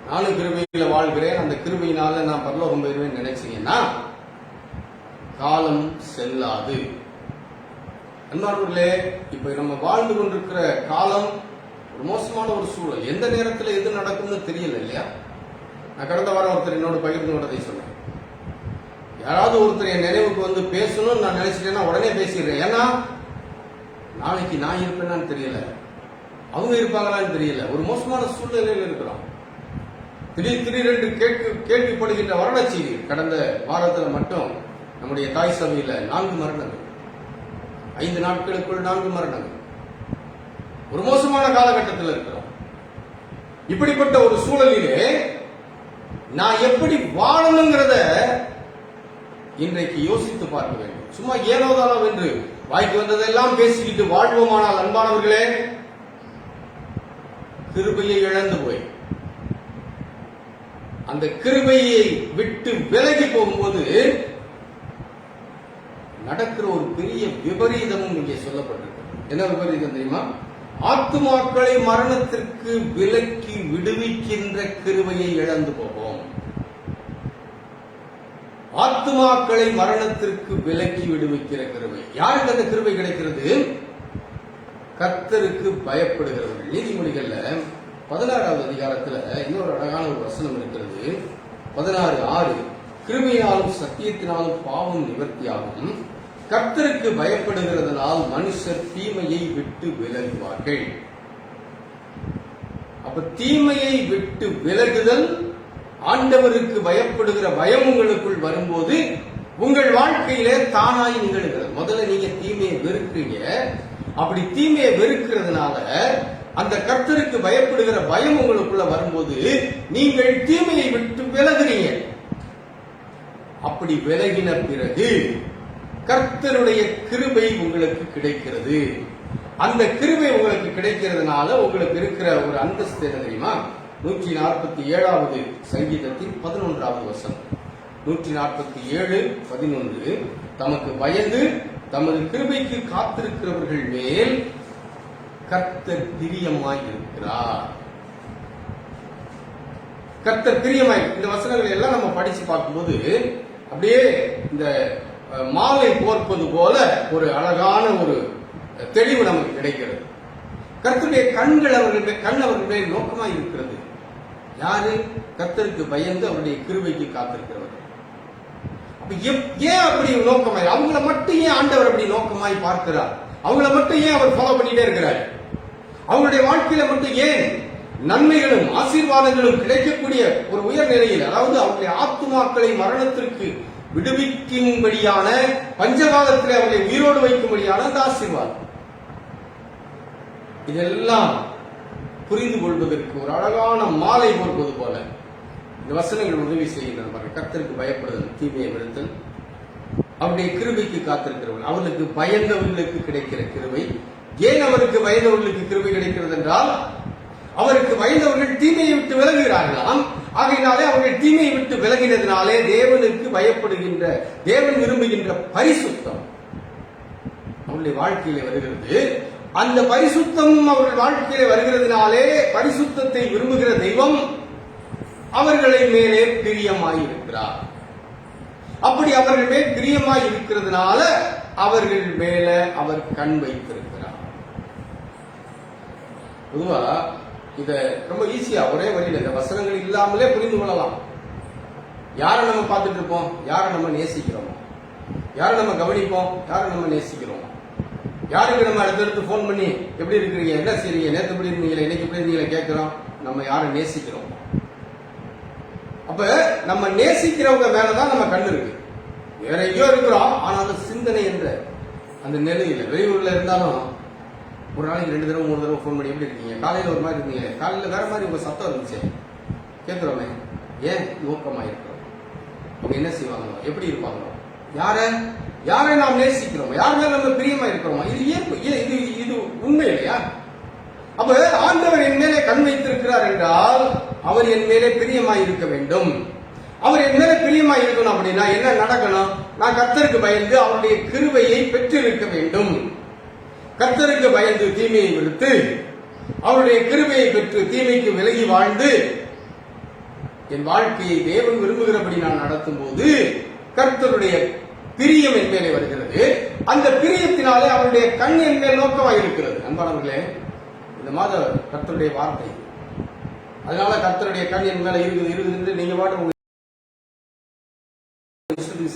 நானும் கிருபையில வாழ்கிறேன், அந்த கிருபையினால நான் பரலோகம் போயிருவேன் நினைச்சீங்கன்னா காலம் செல்லாது. அன்பானவர்களே, இப்ப நம்ம வாழ்ந்து கொண்டிருக்கிற காலம் ஒரு மோசமான ஒரு சூழல். எந்த நேரத்தில் எது நடக்கும்னு தெரியல இல்லையா? நான் கடந்த வாரம் ஒருத்தர் என்னோட பகிர்ந்து கொண்டதை சொன்னேன். யாராவது ஒருத்தர் என் நினைவுக்கு வந்து பேசணும்னு நான் நினைச்சிட்டேன்னா உடனே பேசிடுறேன். ஏன்னா நாளைக்கு நான் இருப்பேன்னு தெரியல, அவங்க இருப்பாங்களான்னு தெரியல. ஒரு மோசமான சூழ்நிலையில் இருக்கிறோம். திடீரென்று கேள்விப்படுகின்ற வருட செய்தி. கடந்த வாரத்தில் மட்டும் நம்முடைய தாய் சபையில 4 மரணங்கள், 5 நாட்களுக்குள் 4 மரணங்கள். ஒரு மோசமான காலகட்டத்தில் இருக்கிறோம். இப்படிப்பட்ட ஒரு சூழலிலே நான் எப்படி வாழணுங்கிறத இன்றைக்கு யோசித்து பார்க்க வேண்டும். சும்மா ஏனோதானோ என்று வாய்க்கு வந்ததெல்லாம் பேசிக்கிட்டு வாழ்வோமானால் அன்பானவர்களே, கிருபையை இழந்து போய் அந்த கிருபையை விட்டு விலகி போகும்போது நடக்கிற ஒரு பெரிய விபரீதமும் இங்கே சொல்லப்பட்டிருக்கு. என்ன விபரீதம் தெரியுமா? ஆத்துமாக்களை மரணத்திற்கு விலக்கி விடுவிக்கின்ற கிருபையை இழந்து போவோம். ஆத்துமாக்களை மரணத்திற்கு விலக்கி விடுவிக்கிற கிருபை. யாருக்கு அந்த கிருபை கிடைக்கிறது? கர்த்தருக்கு பயப்படுகிறவர்கள். நீதிமொழிகள்ல 16வது அதிகாரத்துல இன்னொரு அழகான ஒரு வசனம் இருக்கிறது. 16:6 கிருபையாலும் சத்தியத்தினாலும் பாவம் நிவர்த்தியாகும், கர்த்தருக்கு பயப்படுகிறதனால் மனுஷர் தீமையை விட்டு விலகுவார்கள். அப்ப தீமையை விட்டு விலகுதல், ஆண்டவருக்கு பயப்படுகிற பயம் உங்களுக்குள் வரும்போது உங்கள் வாழ்க்கையிலே தானாய் நிகழ்கிறது. முதல்ல நீங்க தீமையை வெறுக்கிறீங்க. அப்படி தீமையை வெறுக்கிறதுனால அந்த கர்த்தருக்கு பயப்படுகிற பயம் உங்களுக்குள்ள வரும்போது நீங்கள் தீமையை விட்டு விலகுறீங்க. அப்படி விலகின பிறகு கர்த்தருடைய கிருபை உங்களுக்கு கிடைக்கிறது. அந்த கிருபை உங்களுக்கு கிடைக்கிறதுனால உங்களுக்கு இருக்கிற ஒரு அந்தஸ்து என்ன தெரியுமா? 147வது சங்கீதத்தின் 11வது வசனம். 147:11 தமக்கு பயந்து தமது கிருபைக்கு காத்திருக்கிறவர்கள் மேல் கர்த்தர் பிரியமாய் இருக்கிறார். கர்த்தர் பிரியமாய். இந்த வசனங்களை எல்லாம் நம்ம படிச்சு பார்க்கும்போது அப்படியே இந்த மாலை போர்ப்பது போல ஒரு அழகான ஒரு தெளிவு நமக்கு கிடைக்கிறது. கர்த்தருடைய கண்கள் அவர்கள் மேல் நோக்கமாய் இருக்கிறது. யாரு? கர்த்தருக்கு பயந்து அவருடைய கிருபைக்கு காத்திருக்கிறவர்கள். அப்ப ஏன் அப்படி நோக்கமாய்? அவங்கள மட்டும் ஏன் ஆண்டவர் அப்படி நோக்கமாய் பார்க்கிறார்? அவங்கள மட்டும் ஏன் அவர் ஃபாலோ பண்ணிட்டே இருக்கிறார்? அவங்களுடைய வாழ்க்கையில மட்டும் ஏன் நன்மைகளும் ஆசீர்வாதங்களும் கிடைக்கக்கூடிய ஒரு உயர் நிலையில், அதாவது அவருடைய ஆத்துமாக்களை மரணத்திற்கு விடுவிக்கும்படியான பஞ்சகாலத்தில் அவர்களை உயிரோடு வைக்கும்படியான அந்த ஆசீர்வாதம், இதெல்லாம் புரிந்து கொள்வதற்கு ஒரு அழகான மாலை போர்ப்பது போல இந்த வசனங்கள் உதவி செய்கின்றன. கர்த்தருக்கு பயப்படுதல், தீமையை விடுத்தல், அவருடைய கிருபைக்கு காத்திருக்கிறவர்கள், அவர்களுக்கு பயந்தவர்களுக்கு கிடைக்கிற கிருபை. ஏன் அவருக்கு பயந்தவர்களுக்கு கிருபை கிடைக்கிறது என்றால், அவருக்கு பயந்தவர்கள் தீமையை விட்டு விலகுகிறார்களாம். ஆகையினாலே அவர்கள் தீமையை விட்டு விலகினதினாலே தேவனுக்கு பயப்படுகின்ற, தேவன் விரும்புகின்ற பரிசுத்தம் அவருடைய வாழ்க்கையிலே வருகிறது. அந்த பரிசுத்தம் அவர்கள் வாழ்க்கையிலே வருகிறதுனாலே பரிசுத்தத்தை விரும்புகிற தெய்வம் அவர்களை மேலே பிரியமாயிருக்கிறார். அப்படி அவர்கள் மேல் பிரியமாய் இருக்கிறதுனால அவர்கள் மேல அவர் கண் வைத்திருக்கிறார். பொதுவா இத ரொம்ப ஈஸியா ஒரே வழியில இந்த வசனங்கள் இல்லாமலே புரிந்து கொள்ளலாம். யாரை நம்ம பார்த்துட்டு இருப்போம்? யாரை நம்ம நேசிக்கிறோமோ, யாரை நம்ம கவனிப்போம், யாரை நம்ம நேசிக்கிறோம், யாருக்கு நம்ம அடுத்தடுத்து போன் பண்ணி எப்படி இருக்கிறீங்க, என்ன செய்றீங்க, நேற்று எப்படி இருந்தீங்களா, இன்னைக்கு எப்படி இருந்தீங்களா கேட்கிறோம். நம்ம யாரை நேசிக்கிறோம். அப்ப நம்ம நேசிக்கிறவங்க மேலதான் நம்ம கண்ணு இருக்கு. வேற எங்கேயோ இருக்கிறோம், ஆனாலும் சிந்தனை என்ற அந்த நிலையில வெளியூர்ல இருந்தாலும் ஒரு நாளைக்கு 2 தடவை 3 தடவை போன் பண்ணி எப்படி இருக்கீங்க, காலையில ஒரு மாதிரி இருந்தீங்க, காலையில வேற மாதிரி உங்க சத்தம் இருந்துச்சு கேட்கிறோமே. ஏன்? நோக்கமா இருக்கிறோம். அவங்க என்ன செய்வாங்களோ, எப்படி இருப்பாங்களோ, யாரை நாம் நேசிக்கிறோம், யார் மேல நம்ம பிரியமா இருக்கிறோமா, இது உண்மை இல்லையா? அப்ப ஆண்டவர் என் மேலே கண் வைத்திருக்கிறார் என்றால் அவர் என் மேலே பிரியமாய் இருக்க வேண்டும். அவர் என் மேலே பிரியமாய் இருக்கணும் அப்படின்னா என்ன நடக்கணும்? நான் கர்த்தருக்கு பயந்து அவருடைய கிருபையை பெற்றிருக்க வேண்டும். கர்த்தருக்கு பயந்து தீமையை விடுத்து அவருடைய கிருபையை பெற்று தீமைக்கு விலகி வாழ்ந்து என் வாழ்க்கையை தேவன் விரும்புகிறபடி நான் நடத்தும் போது கர்த்தருடைய பிரியம் என் மேலே வருகிறது. அந்த பிரியத்தினாலே அவருடைய கண் என் மேல் நோக்கமாக இருக்கிறது. அன்பானவர்களே, இந்த மாத கர்த்தருடைய வார்த்தை. அதனால கர்த்தருடைய கண் என் மேல இருக்குது என்று நீங்க பாட்டு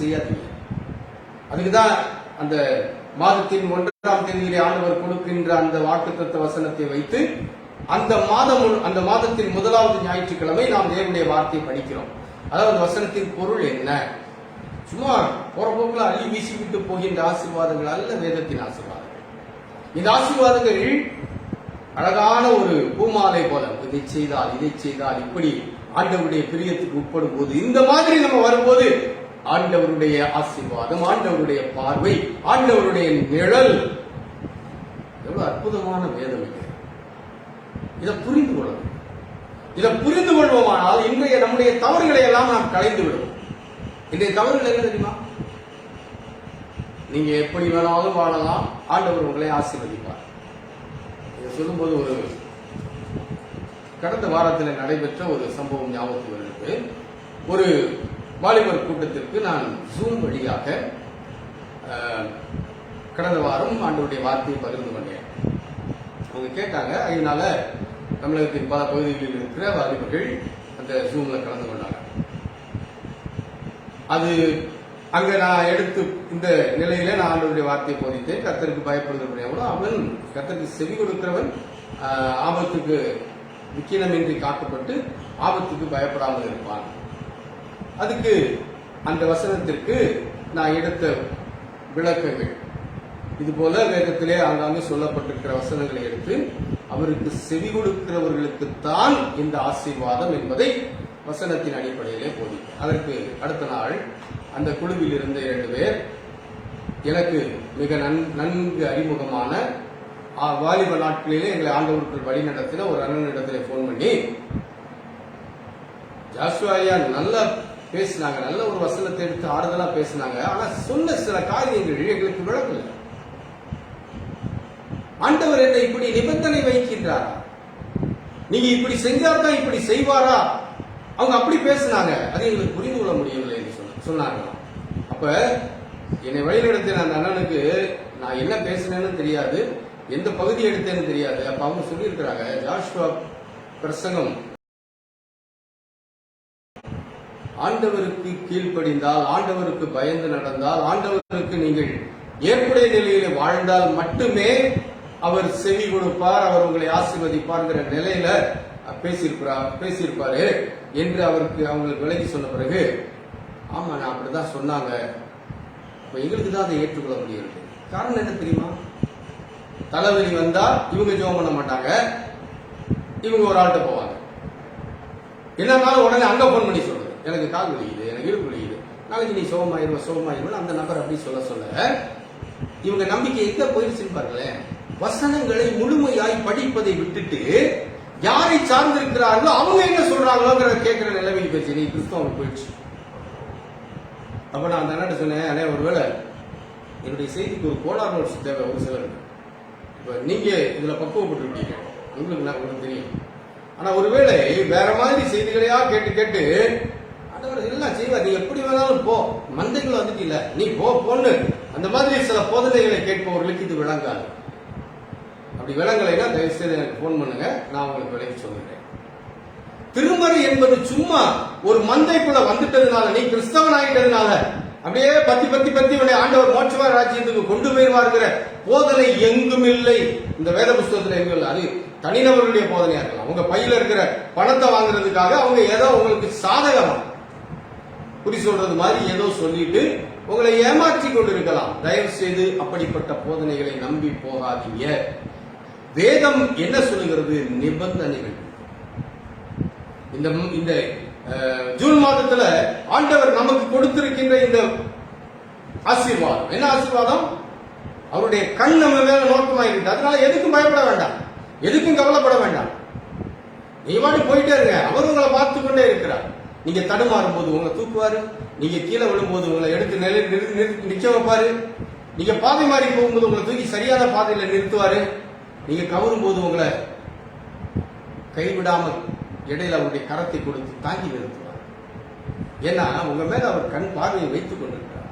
செய்யாதீங்க. அதுக்குதான் அந்த மாதத்தின் 1ஆம் தேதியிலே ஆண்டவர் கொடுக்கின்ற அந்த வாக்குத்தத்த வசனத்தை வைத்து அந்த மாதத்தின் 1வது ஞாயிற்றுக்கிழமை நாம் தேவனுடைய வார்த்தையை படிக்கிறோம். அதாவது வசனத்தின் பொருள் என்ன? சும்மா போற போக்குல அள்ளி வீசிவிட்டு போகின்ற ஆசீர்வாதங்கள் அல்ல, வேதத்தின் ஆசீர்வாதங்கள். இந்த ஆசீர்வாதங்கள் அழகான ஒரு பூமாலை போல, இதை செய்தால் இப்படி ஆண்டவருடைய பிரியத்துக்கு உட்படும் போது, இந்த மாதிரி நம்ம வரும்போது ஆண்டவருடைய ஆசீர்வாதம், ஆண்டவருடைய பார்வை, ஆண்டவருடைய நிழல், எவ்வளவு அற்புதமான வேதம் இது. இதை புரிந்து கொள்ளணும். இதை புரிந்து கொள்வோமானால் இன்றைய நம்முடைய தவறுகளை எல்லாம் நாம் களைந்து விடுவோம். இன்றைய தவறுகள் என்ன தெரியுமா? நீங்க எப்படி வேணாலும் வாழலாம், ஆண்டவர் உங்களை ஆசீர்வதிப்பார். இதை சொல்லும்போது ஒரு கடந்த வாரத்தில் நடைபெற்ற ஒரு சம்பவம் ஞாபகத்துக்கு வருகிறது. ஒரு வாலிபர் கூட்டத்திற்கு நான் ஜூம் வழியாக கடந்த வாரம் ஆண்டவருடைய வார்த்தையை பகிர்ந்து கொண்டேன். அவங்க கேட்டாங்க. அதனால தமிழகத்தின் பல பகுதிகளில் இருக்கிற வாலிபர்கள் அந்த ஜூம்ல கலந்து கொண்டாங்க. அது அங்க நான் எடுத்து இந்த நிலையில நான் ஆண்டவருடைய வார்த்தையை போதித்தேன். கர்த்தருக்கு பயப்படுகிறவன் அவன் கர்த்தருக்கு செவி கொடுக்கிறவன் ஆபத்துக்கு விக்கினமின்றி காக்கப்பட்டு ஆபத்துக்கு பயப்படாமல் இருப்பான். அதுக்கு அந்த வசனத்திற்கு நான் எடுத்த விளக்கங்கள் இது போல வேதத்திலே ஆங்காங்கே சொல்லப்பட்டிருக்கிற வசனங்களை எடுத்து அவருக்கு செவி கொடுக்கிறவர்களுக்குத்தான் இந்த ஆசீர்வாதம் என்பதை வசனத்தின் அடிப்படையிலே போதித்தேன். அதற்கு அடுத்த நாள் அந்த குழுவில் இருந்த 2 பேர் எனக்கு மிக நன்கு அறிமுகமான வாலிப நாட்களிலே எங்களை ஆண்டவருக்குள் வழி நடத்தின ஒரு அண்ணனிடத்திலே போன் பண்ணி, ஜாஷுவா நல்லா பேசினாங்க, நல்ல ஒரு வசனத்தை எடுத்து ஆறுதலா பேசினாங்க. ஆனா சொன்ன சில காரியங்கள் எங்களுக்கு விளக்கல. ஆண்டவர் என்ன இப்படி நிபந்தனை வைக்கின்றாரா? நீங்க இப்படி செஞ்சாதான் இப்படி செய்வாரா? அவங்க அப்படி பேசினாங்க. அது எங்களுக்கு புரிந்து கொள்ள முடியவில்லை என்று சொன்னாங்க. அப்ப என்னை வழிநடத்தின அந்த அண்ணனுக்கு நான் என்ன பேசினேன்னு தெரியாது, எந்த பகுதி எடுத்தேன்னு தெரியாது. அப்ப அவங்க சொல்லி இருக்கிறாங்க, ஜாஷுவா பிரசங்கம் ஆண்டவருக்கு கீழ்ப்படிந்தால், ஆண்டவருக்கு பயந்து நடந்தால், ஆண்டவருக்கு நீங்கள் ஏற்புடைய நிலையில வாழ்ந்தால் மட்டுமே அவர் செவி கொடுப்பார், அவர் உங்களை ஆசீர்வதிப்பார்ங்கிற நிலையில பேசியிருப்பாரு என்று அவங்களுக்கு விலகி சொன்ன பிறகு, ஆமா நான் அப்படிதான் சொன்னாங்க. இப்ப எங்களுக்கு தான் அதை ஏற்றுக்கொள்ள முடியாது. காரணம் என்ன தெரியுமா? தலைவலி வந்தா இவங்க ஜெபம் பண்ண மாட்டாங்க, இவங்க ஒரு ஆள்கிட்ட போவாங்க. என்னன்னாலும் உடனே அங்க போன் பண்ணி சொல்றது, எனக்கு கால் வலிக்குது, எனக்கு இடுப்பு வலிக்குது, நாளைக்கு நீ சோகமாயிருவ அந்த நபர் அப்படி சொல்ல இவங்க நம்பிக்கை எங்க போயிருச்சுன்னு பாருங்களேன். வசனங்களை முழுமையாய் படிப்பதை விட்டுட்டு யாரை சார்ந்திருக்கிறார்களோ அவங்க என்ன சொல்றாங்களோங்கிற கேட்கிற நிலைமைக்கு போச்சு. நீ கிறிஸ்தவம் போயிடுச்சு. அப்ப நான் அந்த அண்ணன் சொன்னேன், அதே ஒருவேளை என்னுடைய செய்திக்கு ஒரு கோளாறு நோட்ஸ் தேவை ஒரு சிலருக்கு. இப்ப நீங்க இதுல பக்குவப்பட்டு உங்களுக்கு தெரியும். ஆனா ஒருவேளை வேற மாதிரி செய்திகளையா கேட்டு எல்லாம் செய்வா, நீ எப்படி வேணாலும் போ, மந்தைகள் வந்துட்டு இல்ல, நீ போன்னு அந்த மாதிரி சில போதனைகளை கேட்பவர்களுக்கு இது விளங்காது. அப்படி விளங்கலைன்னா தயவு செய்து எனக்கு போன் பண்ணுங்க, நான் உங்களுக்கு விளக்கி சொல்லுறேன். திருமறை என்பது சும்மா ஒரு மந்தைக்குள்ள வந்துட்டதுனால, நீ கிறிஸ்தவன் ஆகிட்டதுனால அப்படியே பத்தி ஆண்டவர் மோட்சமான ராஜ்யத்துக்கு கொண்டு போயிருவாருங்கிற போதனை எங்கும் இல்லை. இந்த வேத புஸ்தகத்துல எங்கும் இல்லை. அது தனிநபர்களுடைய போதனையா இருக்கலாம். உங்க பையில இருக்கிற பணத்தை வாங்குறதுக்காக அவங்க ஏதோ உங்களுக்கு சாதகமா குறி சொல்றது மாதிரி ஏதோ சொல்லிட்டு உங்களை ஏமாற்றி கொண்டிருக்கலாம். தயவு செய்து அப்படிப்பட்ட போதனைகளை நம்பி போகாதீங்க. வேதம் என்ன சொல்லுகிறது? நிபந்தனைகள். இந்த ஜூன் மாதத்துல ஆண்டவர் நமக்கு கொடுத்திருக்கின்ற இந்த ஆசீர்வாதம் என்ன ஆசீர்வாதம்? அவருடைய கண் நம்ம மேல நோக்கமாயிருக்கு. அதனால எதுக்கும் பயப்பட வேண்டாம். எதுக்கும் கவலைப்பட வேண்டாம். நீங்க பாட்டு போயிட்டே இருங்க. அவர் உங்களை பார்த்து கொண்டே இருக்கிறார். நீங்க தடுமாறும் போது உங்களை தூக்குவாரு. நீங்க கீழே விழும்போது உங்களை எடுத்து நிக்க வைப்பாரு. நீங்க பாதை மாறி போகும்போது உங்களை தூக்கி சரியான பாதையில நிறுத்துவாரு. நீங்க கவரும் போது உங்களை கைவிடாமல் இடையில அவருடைய கரத்தை கொடுத்து தாங்கி நிறுத்துவார். ஏன்னா உங்க மேல அவர் கண் பார்வையை வைத்துக் கொண்டிருக்கிறார்.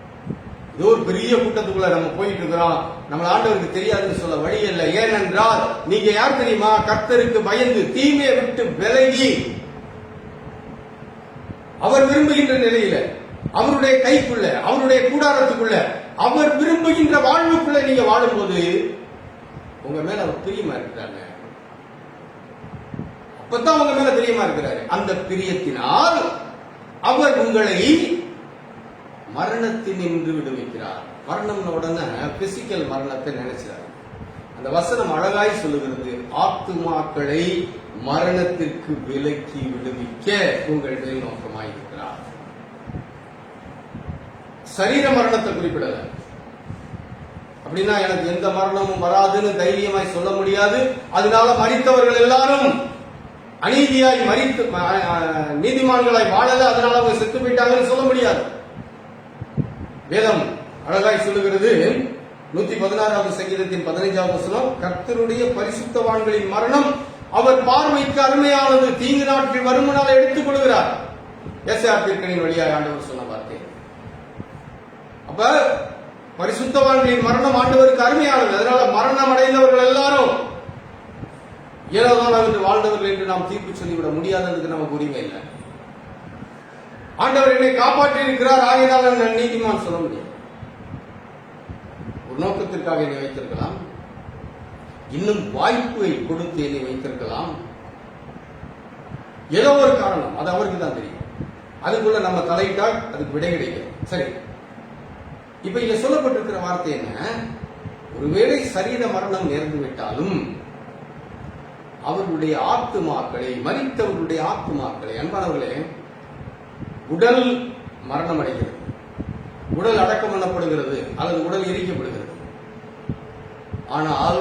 இது ஒரு பெரிய கூட்டத்துக்குள்ள நம்ம போயிட்டு இருக்கிறோம், நம்ம ஆண்டவருக்கு தெரியாதுன்னு சொல்ல வழி இல்லை. ஏனென்றால் நீங்க யார் தெரியுமா? கர்த்தருக்கு பயந்து தீமையை விட்டு விலகி அவர் விரும்புகின்ற நிலையில, அவருடைய கைக்குள்ள, அவருடைய கூடாரத்துக்குள்ள, அவர் விரும்புகின்ற வாழ்வுக்குள்ள நீங்க வாழும்போது உங்க மேல அவர் பிரியமா இருக்கிறாங்க. அப்பதான் உங்க மேல பிரியமா இருக்கிறாரு. அந்த பிரியத்தினால் அவர் உங்களை மரணத்தினின்று விடுவிக்கிறார். மரணம் உடனே பிசிக்கல் மரணத்தை நினைச்சார். அந்த வசனம் அழகாய் சொல்லுகிறது, ஆத்துமாக்களை மரணத்திற்கு விலக்கி விடுவிக்க உங்கள் மேல் நோக்கமாயிருக்கிறார். சரீர மரணத்தை குறிப்பிடல. அப்படின்னா எனக்கு எந்த மரணமும் வராதுன்னு தைரியமாய் சொல்ல முடியாது. அதனால மரித்தவர்கள் எல்லாரும் அநீதியாய் மரித்து நீதிமான்களாய் வாழல, அதனால அவங்க செத்து போயிட்டாங்கன்னு சொல்ல முடியாது. வேதம் அழகாய் சொல்லுகிறது, 116வது சங்கீதத்தின் 15வது வசனம், கர்த்தருடைய பரிசுத்தவான்களின் மரணம் அவர் பார்வைக்கு அருமையானது, தீங்கு நாட்கள் வருமானால் எடுத்துக் கொள்கிறார். ஏசாயாவின் வழியாக ஆண்டவர் சொன்ன வார்த்தை. அப்ப பரிசுத்தவான்களின் மரணம் ஆண்டவருக்கு அருமையானது. அதனால மரணம் அடைந்தவர்கள் எல்லாரும் ஏழாவது வாழ்ந்தவர்கள் என்று நாம் தீர்ப்பு சொல்லிவிட முடியாததுக்கு நமக்கு உரிமை இல்லை. ஆண்டவர் என்னை காப்பாற்றி இருக்கிறார், ஆகினால் நான் நீதிமான் சொல்ல முடியும். ஒரு நோக்கத்திற்காக என்னை வைத்திருக்கலாம், இன்னும் வாய்ப்பை கொடுத்து என்னை வைத்திருக்கலாம். ஏதோ ஒரு காரணம், அது அவருக்கு தான் தெரியும். அதுக்குள்ள நம்ம தலையிட்டால் அதுக்கு விடை கிடைக்கும். சரி, இப்ப இங்க சொல்லப்பட்டிருக்கிற வார்த்தை என்ன? ஒருவேளை சரீர மரணம் நேர்ந்து விட்டாலும் அவர்களுடைய ஆத்துமாக்களை, மரித்தவர்களுடைய ஆத்துமாக்களை, அன்பானவர்களே, உடல் மரணம் அடைகிறது, உடல் அடக்கம் பண்ணப்படுகிறது அல்லது உடல் எரிக்கப்படுகிறது. ஆனால்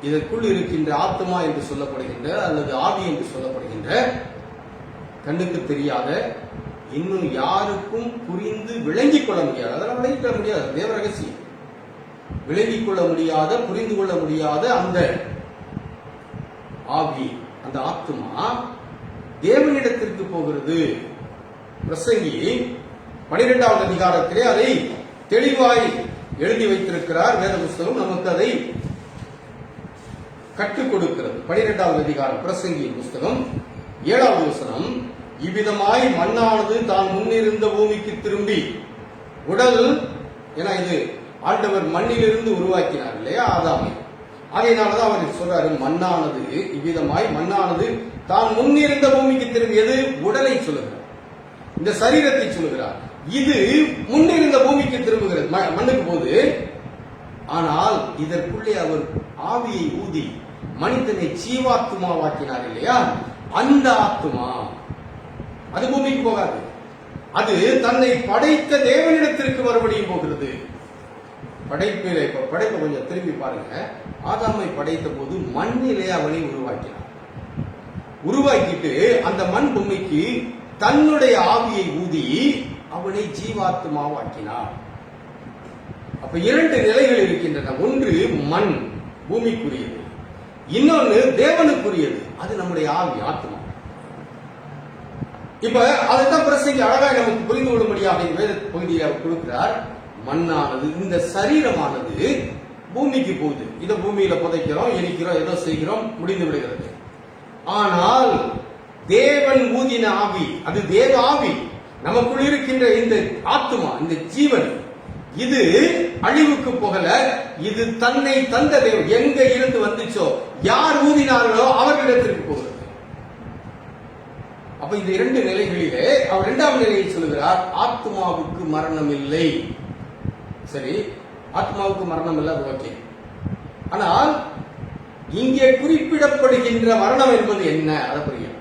இதற்குள் இருக்கின்ற ஆத்மா என்று சொல்லப்படுகின்ற அல்லது ஆவி என்று சொல்லப்படுகின்ற, கண்ணுக்கு தெரியாத, இன்னும் யாருக்கும் புரிந்து விளங்கிக் கொள்ள முடியாது, அதெல்லாம் விளங்கிக் கொள்ள முடியாது, தேவ ரகசியம், விளங்கிக் கொள்ள முடியாத, புரிந்து கொள்ள முடியாத அந்த ஆவி, அந்த ஆத்மா தேவனிடத்திற்கு போகிறது. பிரசங்கி 12வது அதிகாரத்திலே அதை தெளிவாய் எழுதி வைத்திருக்கிறார். வேத புஸ்தகம் நமக்கு அதை கற்றுக் கொடுக்கிறது. 12வது அதிகாரம் பிரசங்கியின் புஸ்தகம் 7வது வசனம், இவ்விதமாய் மண்ணானது தான் முன்னிருந்த பூமிக்கு திரும்பி, உடல், ஏன்னா இது ஆண்டவர் மண்ணிலிருந்து உருவாக்கினார் இல்லையா ஆதாமை, அதனாலதான் அவர் சொல்றாரு, மண்ணானது இவ்விதமாய் மண்ணானது தான் முன்னிருந்த பூமிக்கு திரும்பியது. உடலை சொல்லுகிறார், இந்த சரீரத்தை சொல்லுகிறார். இது முன்னிருந்த பூமிக்கு திரும்புகிறது, மண்ணுக்கு போது. ஆனால் இதற்குள்ளே அவர் ஆவியை ஊதி மனிதனை ஜீவாத்மாவாக்கினார் இல்லையா, அந்த ஆத்மா அது பூமிக்கு போகாது, அது தன்னை படைத்த தேவனிடத்திற்கு மறுபடியும் போகிறது. படைப்பை கொஞ்சம் திரும்பி பாருங்க. ஆதாமை படைத்த போது மண்ணிலே அவனை உருவாக்கினார். உருவாக்கிட்டு அந்த மண் பூமிக்கு தன்னுடைய ஆவியை ஊதி அவனை ஜீவாத்மாவாக்கினார். அப்ப 2 நிலைகள் இருக்கின்றன. ஒன்று மண், பூமிக்குரியது. இன்னொன்னு தேவனுக்குரியது, அது நம்முடைய ஆவி, ஆத்மா. இப்ப அதைத்தான் பிரசங்கி அழகாக நமக்கு புரிந்து கொள்ளும்படியாக வேத பகுதியை கொடுக்கிறார். மண்ணானது, இந்த சரீரமானது பூமிக்கு போகுது. இதை பூமியில புதைக்கிறோம், எரிக்கிறோம், ஏதோ செய்கிறோம், முடிந்து விடுகிறது. ஆனால் தேவன் ஊதின ஆவி, அது தேவ ஆவி, நமக்குள் இருக்கின்ற இந்த ஆத்மா, இந்த ஜீவன், இது அழிவுக்கு போகல. இது தன்னை தந்த தேவன், எங்க இருந்து வந்துச்சோ, யார் ஊதினார்களோ அவர்களிடத்திற்கு போகிறது. அப்ப இந்த 2 நிலைகளிலே அவர் 2வது நிலையை சொல்லுகிறார், ஆத்மாவுக்கு மரணம் இல்லை. சரி, ஆத்மாவுக்கு மரணம் இல்லை, அது ஓகே. ஆனால் இங்கே குறிப்பிடப்படுகின்ற மரணம் என்பது என்ன? அதை புரியும்.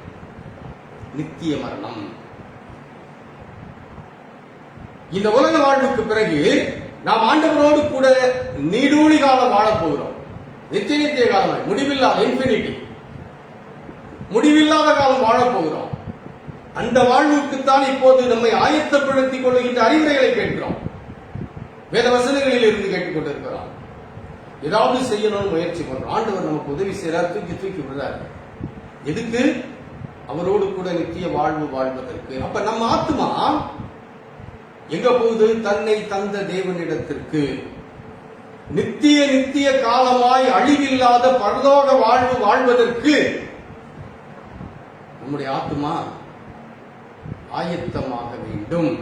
நித்திய மரணம். இந்த உலக வாழ்வுக்கு பிறகு நாம் ஆண்டவரோடு கூட நீடூழி காலம் வாழப் போகிறோம். நித்திய காலமாய், முடிவில்லாத இன்ஃபினிட்டி, முடிவில்லாத காலம் வாழப்போகிறோம். அந்த வாழ்வுக்குத்தான் இப்போது நம்மை ஆயத்தப்படுத்திக் கொள்ளுகின்ற அறிவுரைகளை கேட்கிறோம். வேத வசனங்களில் இருந்து கேட்டுக்கொண்டிருக்கிறோம். ஏதாவது செய்யணும்னு முயற்சி பண்றோம். ஆண்டவர் நமக்கு உதவி செய்யறார், தூக்கி விடுறார். எதுக்கு? அவரோடு கூட நித்திய வாழ்வு வாழ்வதற்கு. அப்ப நம்ம ஆத்மா எங்க போகுது? தன்னை தந்த தேவனிடத்திற்கு. நித்திய காலமாய் அழிவில்லாத பரலோக வாழ்வு வாழ்வதற்கு நம்முடைய ஆத்மா ஆயத்தமாக வேண்டும்.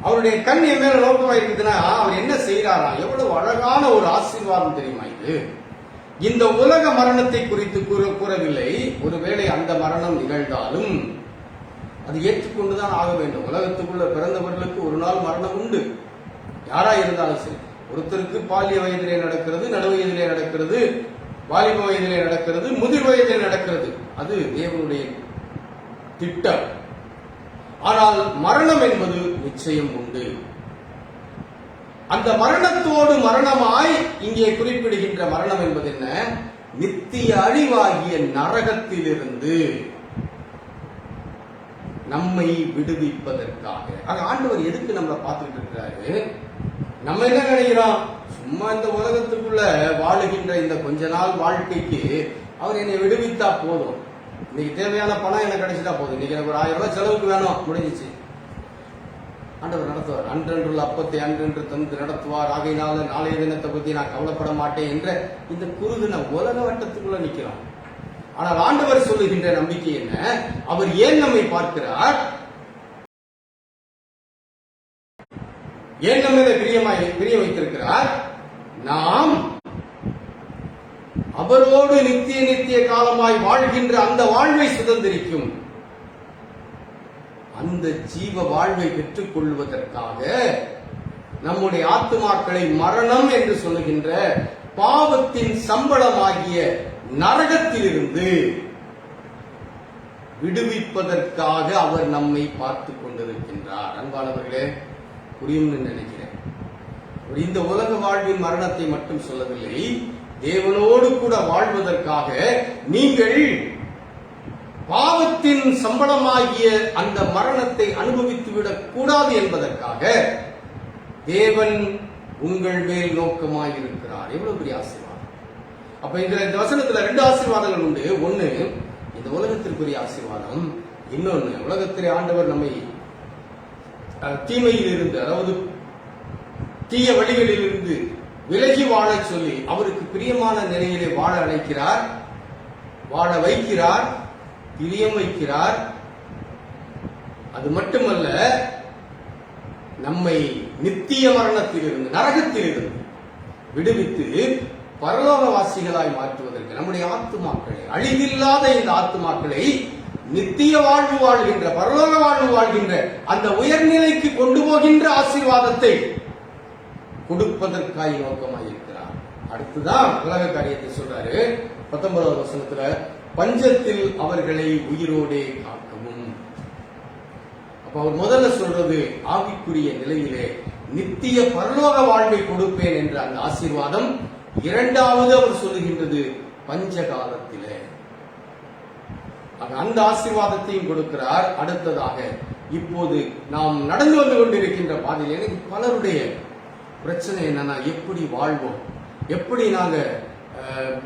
அவருடைய கண் என் மேல நோக்கமா இருக்குதுன்னா அவர் என்ன செய்யறாரா? எவ்வளவு அழகான ஒரு ஆசீர்வாதம் தெரியுமா இது? இந்த உலக மரணத்தை குறித்து கூறவில்லை. ஒருவேளை அந்த மரணம் நிகழ்ந்தாலும் அது ஏற்றுக்கொண்டுதான் ஆக வேண்டும். உலகத்துக்குள்ள பிறந்தவர்களுக்கு ஒரு நாள் மரணம் உண்டு, யாரா இருந்தாலும் சரி. ஒருத்தருக்கு பாலிய வயதிலே நடக்கிறது, நடுவயதிலே நடக்கிறது, வாலிப வயதிலே நடக்கிறது, முதிர் வயதிலே நடக்கிறது. அது தேவனுடைய திட்டம். ஆனால் மரணம் என்பது நிச்சயம் உண்டு. அந்த மரணத்தோடு மரணமாய் இங்கே குறிப்பிடுகின்ற மரணம் என்பது என்ன? நித்திய அழிவாகிய நரகத்திலிருந்து நம்மை விடுவிப்பதற்காக. ஆண்டவர் எதுக்கு நம்மளை பார்த்துட்டு இருக்கிறாரு? நம்ம என்ன நினைக்கிறோம்? சும்மா இந்த உலகத்துக்குள்ள வாழுகின்ற இந்த கொஞ்ச நாள் வாழ்க்கைக்கு அவர் என்னை விடுவித்தா போதும், இன்னைக்கு தேவையான பணம் எனக்கு கிடைச்சிட்டா போதும், இன்னைக்கு எனக்கு ஒரு 1000 ரூபாய் செலவுக்கு வேணும், முடிஞ்சிச்சு. ஆண்டவர் நடத்துவார். அன்றன்றுள்ள அப்பத்தை அன்றென்று தந்து நடத்துவார். ஆகையினால நாளைய தினத்தை பத்தி நான் கவலைப்பட மாட்டேன் என்ற இந்த குறுகின உலக வட்டத்துக்குள்ள நிற்கிறோம். ஆனால் ஆண்டவர் சொல்லுகின்ற நம்பிக்கை என்ன? அவர் ஏன் நம்மை பார்க்கிறார்? ஏன் நம்ம பிரிய வைத்திருக்கிறார்? நாம் அவரோடு நித்திய காலமாய் வாழ்கின்ற அந்த வாழ்வை சுதந்திரிக்கும் அந்த ஜீவ வாழ்வை பெற்றுக் கொள்வதற்காக நம்முடைய ஆத்துமாக்களை மரணம் என்று சொல்லுகின்ற பாவத்தின் சம்பளமாகிய நரகத்திலிருந்து விடுவிப்பதற்காக அவர் நம்மை பார்த்துக் கொண்டிருக்கின்றார். அன்பானவர்களே, புரியும் நினைக்கிறேன். இந்த உலக வாழ்வின் மரணத்தை மட்டும் சொல்லவில்லை, தேவனோடு கூட வாழ்வதற்காக நீங்கள் பாவத்தின் சம்பளமாகிய அந்த மரணத்தை அனுபவித்துவிடக் கூடாது என்பதற்காக தேவன் உங்கள் மேல் நோக்கமாயிருக்கிறார். எவ்வளவு பெரிய ஆசீர்வாதம்! அப்ப இந்த வசனத்துல 2 ஆசீர்வாதங்கள் உண்டு. ஒன்னு இந்த உலகத்திற்குரிய ஆசீர்வாதம், இன்னொன்னு உலகத்திலே ஆண்டவர் நம்மை தீமையில் இருந்து, அதாவது தீய வழிகளில் இருந்து விலகி வாழ சொல்லி அவருக்கு பிரியமான நிலையிலே வாழ அழைக்கிறார், வாழ வைக்கிறார், பிரியம் வைக்கிறார். அது மட்டுமல்ல, நம்மை நித்திய மரணத்திலிருந்து, நரகத்திலிருந்து விடுவித்து பரலோகவாசிகளாய் மாற்றுவதற்கு நம்முடைய ஆத்துமாக்களை, அழிவில்லாத இந்த ஆத்துமாக்களை நித்திய வாழ்வு வாழ்கின்ற, பரலோக வாழ்வு வாழ்கின்ற அந்த உயர்நிலைக்கு கொண்டு போகின்ற ஆசீர்வாதத்தை கொடுப்பதற்காக நோக்கமாயிருக்கிறார். அடுத்துதான் உலக காரியத்தை சொல்றாரு. 19வது வசனத்துல, பஞ்சத்தில் அவர்களை உயிரோடே காக்கவும். அப்ப அவர் முதல்ல சொல்றது ஆவிக்குரிய நிலையிலே நித்திய பரலோக வாழ்வை கொடுப்பேன் என்ற அந்த ஆசீர்வாதம். இரண்டாவது அவர் சொல்லுகின்றது பஞ்ச காலத்திலே அந்த ஆசீர்வாதத்தையும் கொடுக்கிறார். அடுத்ததாக இப்போது நாம் நடந்து வந்து கொண்டிருக்கின்ற பாதையில் எனக்கு பலருடைய பிரச்சனை என்னன்னா, எப்படி வாழ்வோம், எப்படி நாங்க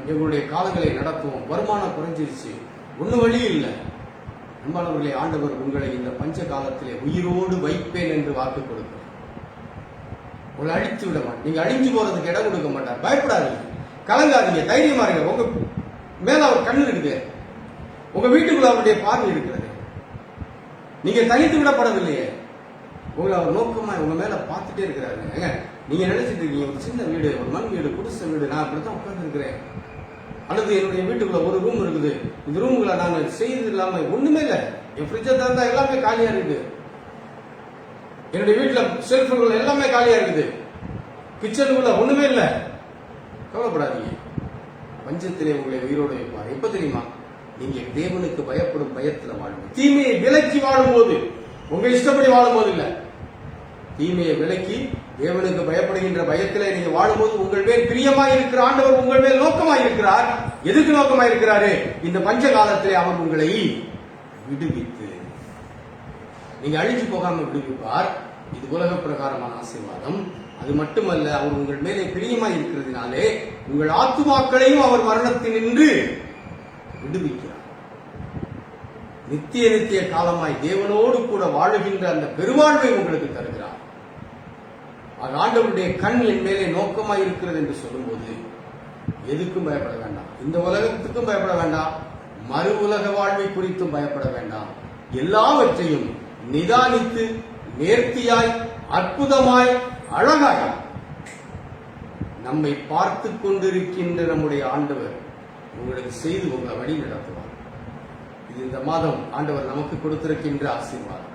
எங்களுடைய காலங்களை நடத்துவோம், வருமானம் குறைஞ்சிருச்சு, ஒன்னும் வழி இல்லை. அன்பானவர்களே, ஆண்டவர் உங்களை இந்த பஞ்ச காலத்திலே உயிரோடு வைப்பேன் என்று வாக்கு கொடுக்கிறார். உங்களை அழித்து விட மாட்டேன், நீங்க அழிஞ்சு போறதுக்கு இடம் கொடுக்க மாட்டார். பயப்படாதீங்க, கலங்காதீங்க, தைரியமா இருங்க. உங்க மேல அவர் கண்ணு இருக்குது, உங்க வீட்டுக்குள்ள அவருடைய பார்வை இருக்கிறது. நீங்க தனித்து விடப்படவில்லையே, உங்களை அவர் நோக்கமா உங்க மேல பார்த்துட்டே இருக்கிறாருங்க. நீங்க நினைச்சிட்டு இருக்கீங்க ஒரு சின்ன வீடு, ஒரு மண் வீடு, குடிசை வீடு, நான் அப்படித்தான் உட்கார்ந்து இருக்கிறேன், அல்லது என்னுடைய வீட்டுக்குள்ள ஒரு ரூம் இருக்குது, இந்த ரூமுக்குள்ள நான் செய்யறது இல்லாம ஒண்ணுமே இல்லை, என் ஃப்ரிட்ஜை திறந்தா எல்லாமே காலியா இருக்குது, என்னுடைய வீட்டுல செல்ஃபுகள் எல்லாமே காலியா இருக்குது, கிச்சனுக்குள்ள ஒண்ணுமே இல்லை. கவலைப்படாதீங்க, பஞ்சத்திலே உங்களை உயிரோடு வைப்பார். எப்ப தெரியுமா? நீங்க தேவனுக்கு பயப்படும் பயத்துல வாழும், தீமையை விலக்கி வாழும் போது, உங்க இஷ்டப்படி வாழும் போது இல்ல, தீமையை விலக்கி தேவனுக்கு பயப்படுகின்ற பயத்திலே நீங்க வாழும்போது உங்கள் மேல் பிரியமாய் இருக்கிற ஆண்டவர் உங்கள் மேல் நோக்கமாய் இருக்கிறார். எதுக்கு நோக்கமாய் இருக்கிறாரு? இந்த பஞ்ச காலத்திலே அவர் உங்களை விடுவித்து நீங்க அழிஞ்சு போகாம விடுவிப்பார். இது உலக பிரகாரமான ஆசீர்வாதம். அது மட்டுமல்ல, அவர் உங்கள் மேலே பிரியமாய் இருக்கிறதுனாலே உங்கள் ஆத்துமாக்களையும் அவர் மரணத்தினின்று விடுவிக்கிறார். நித்திய நித்திய காலமாய் தேவனோடு கூட வாழுகின்ற அந்த பெருவாழ்வை உங்களுக்கு தருகிறார். ஆண்டவருடைய கண் என் மேலே நோக்கமாய் இருக்கிறது என்று சொல்லும்போது எதுக்கும் பயப்பட வேண்டாம். இந்த உலகத்துக்கும் பயப்பட வேண்டாம், மறு உலக வாழ்வை குறித்தும் பயப்பட வேண்டாம். எல்லாவற்றையும் நிதானித்து நேர்த்தியாய் அற்புதமாய் அழகாய் நம்மை பார்த்து கொண்டிருக்கின்ற நம்முடைய ஆண்டவர் உங்களுக்கு செய்து உங்களை வழி நடத்துவார். இது இந்த மாதம் ஆண்டவர் நமக்கு கொடுத்திருக்கின்ற ஆசீர்வாதம்.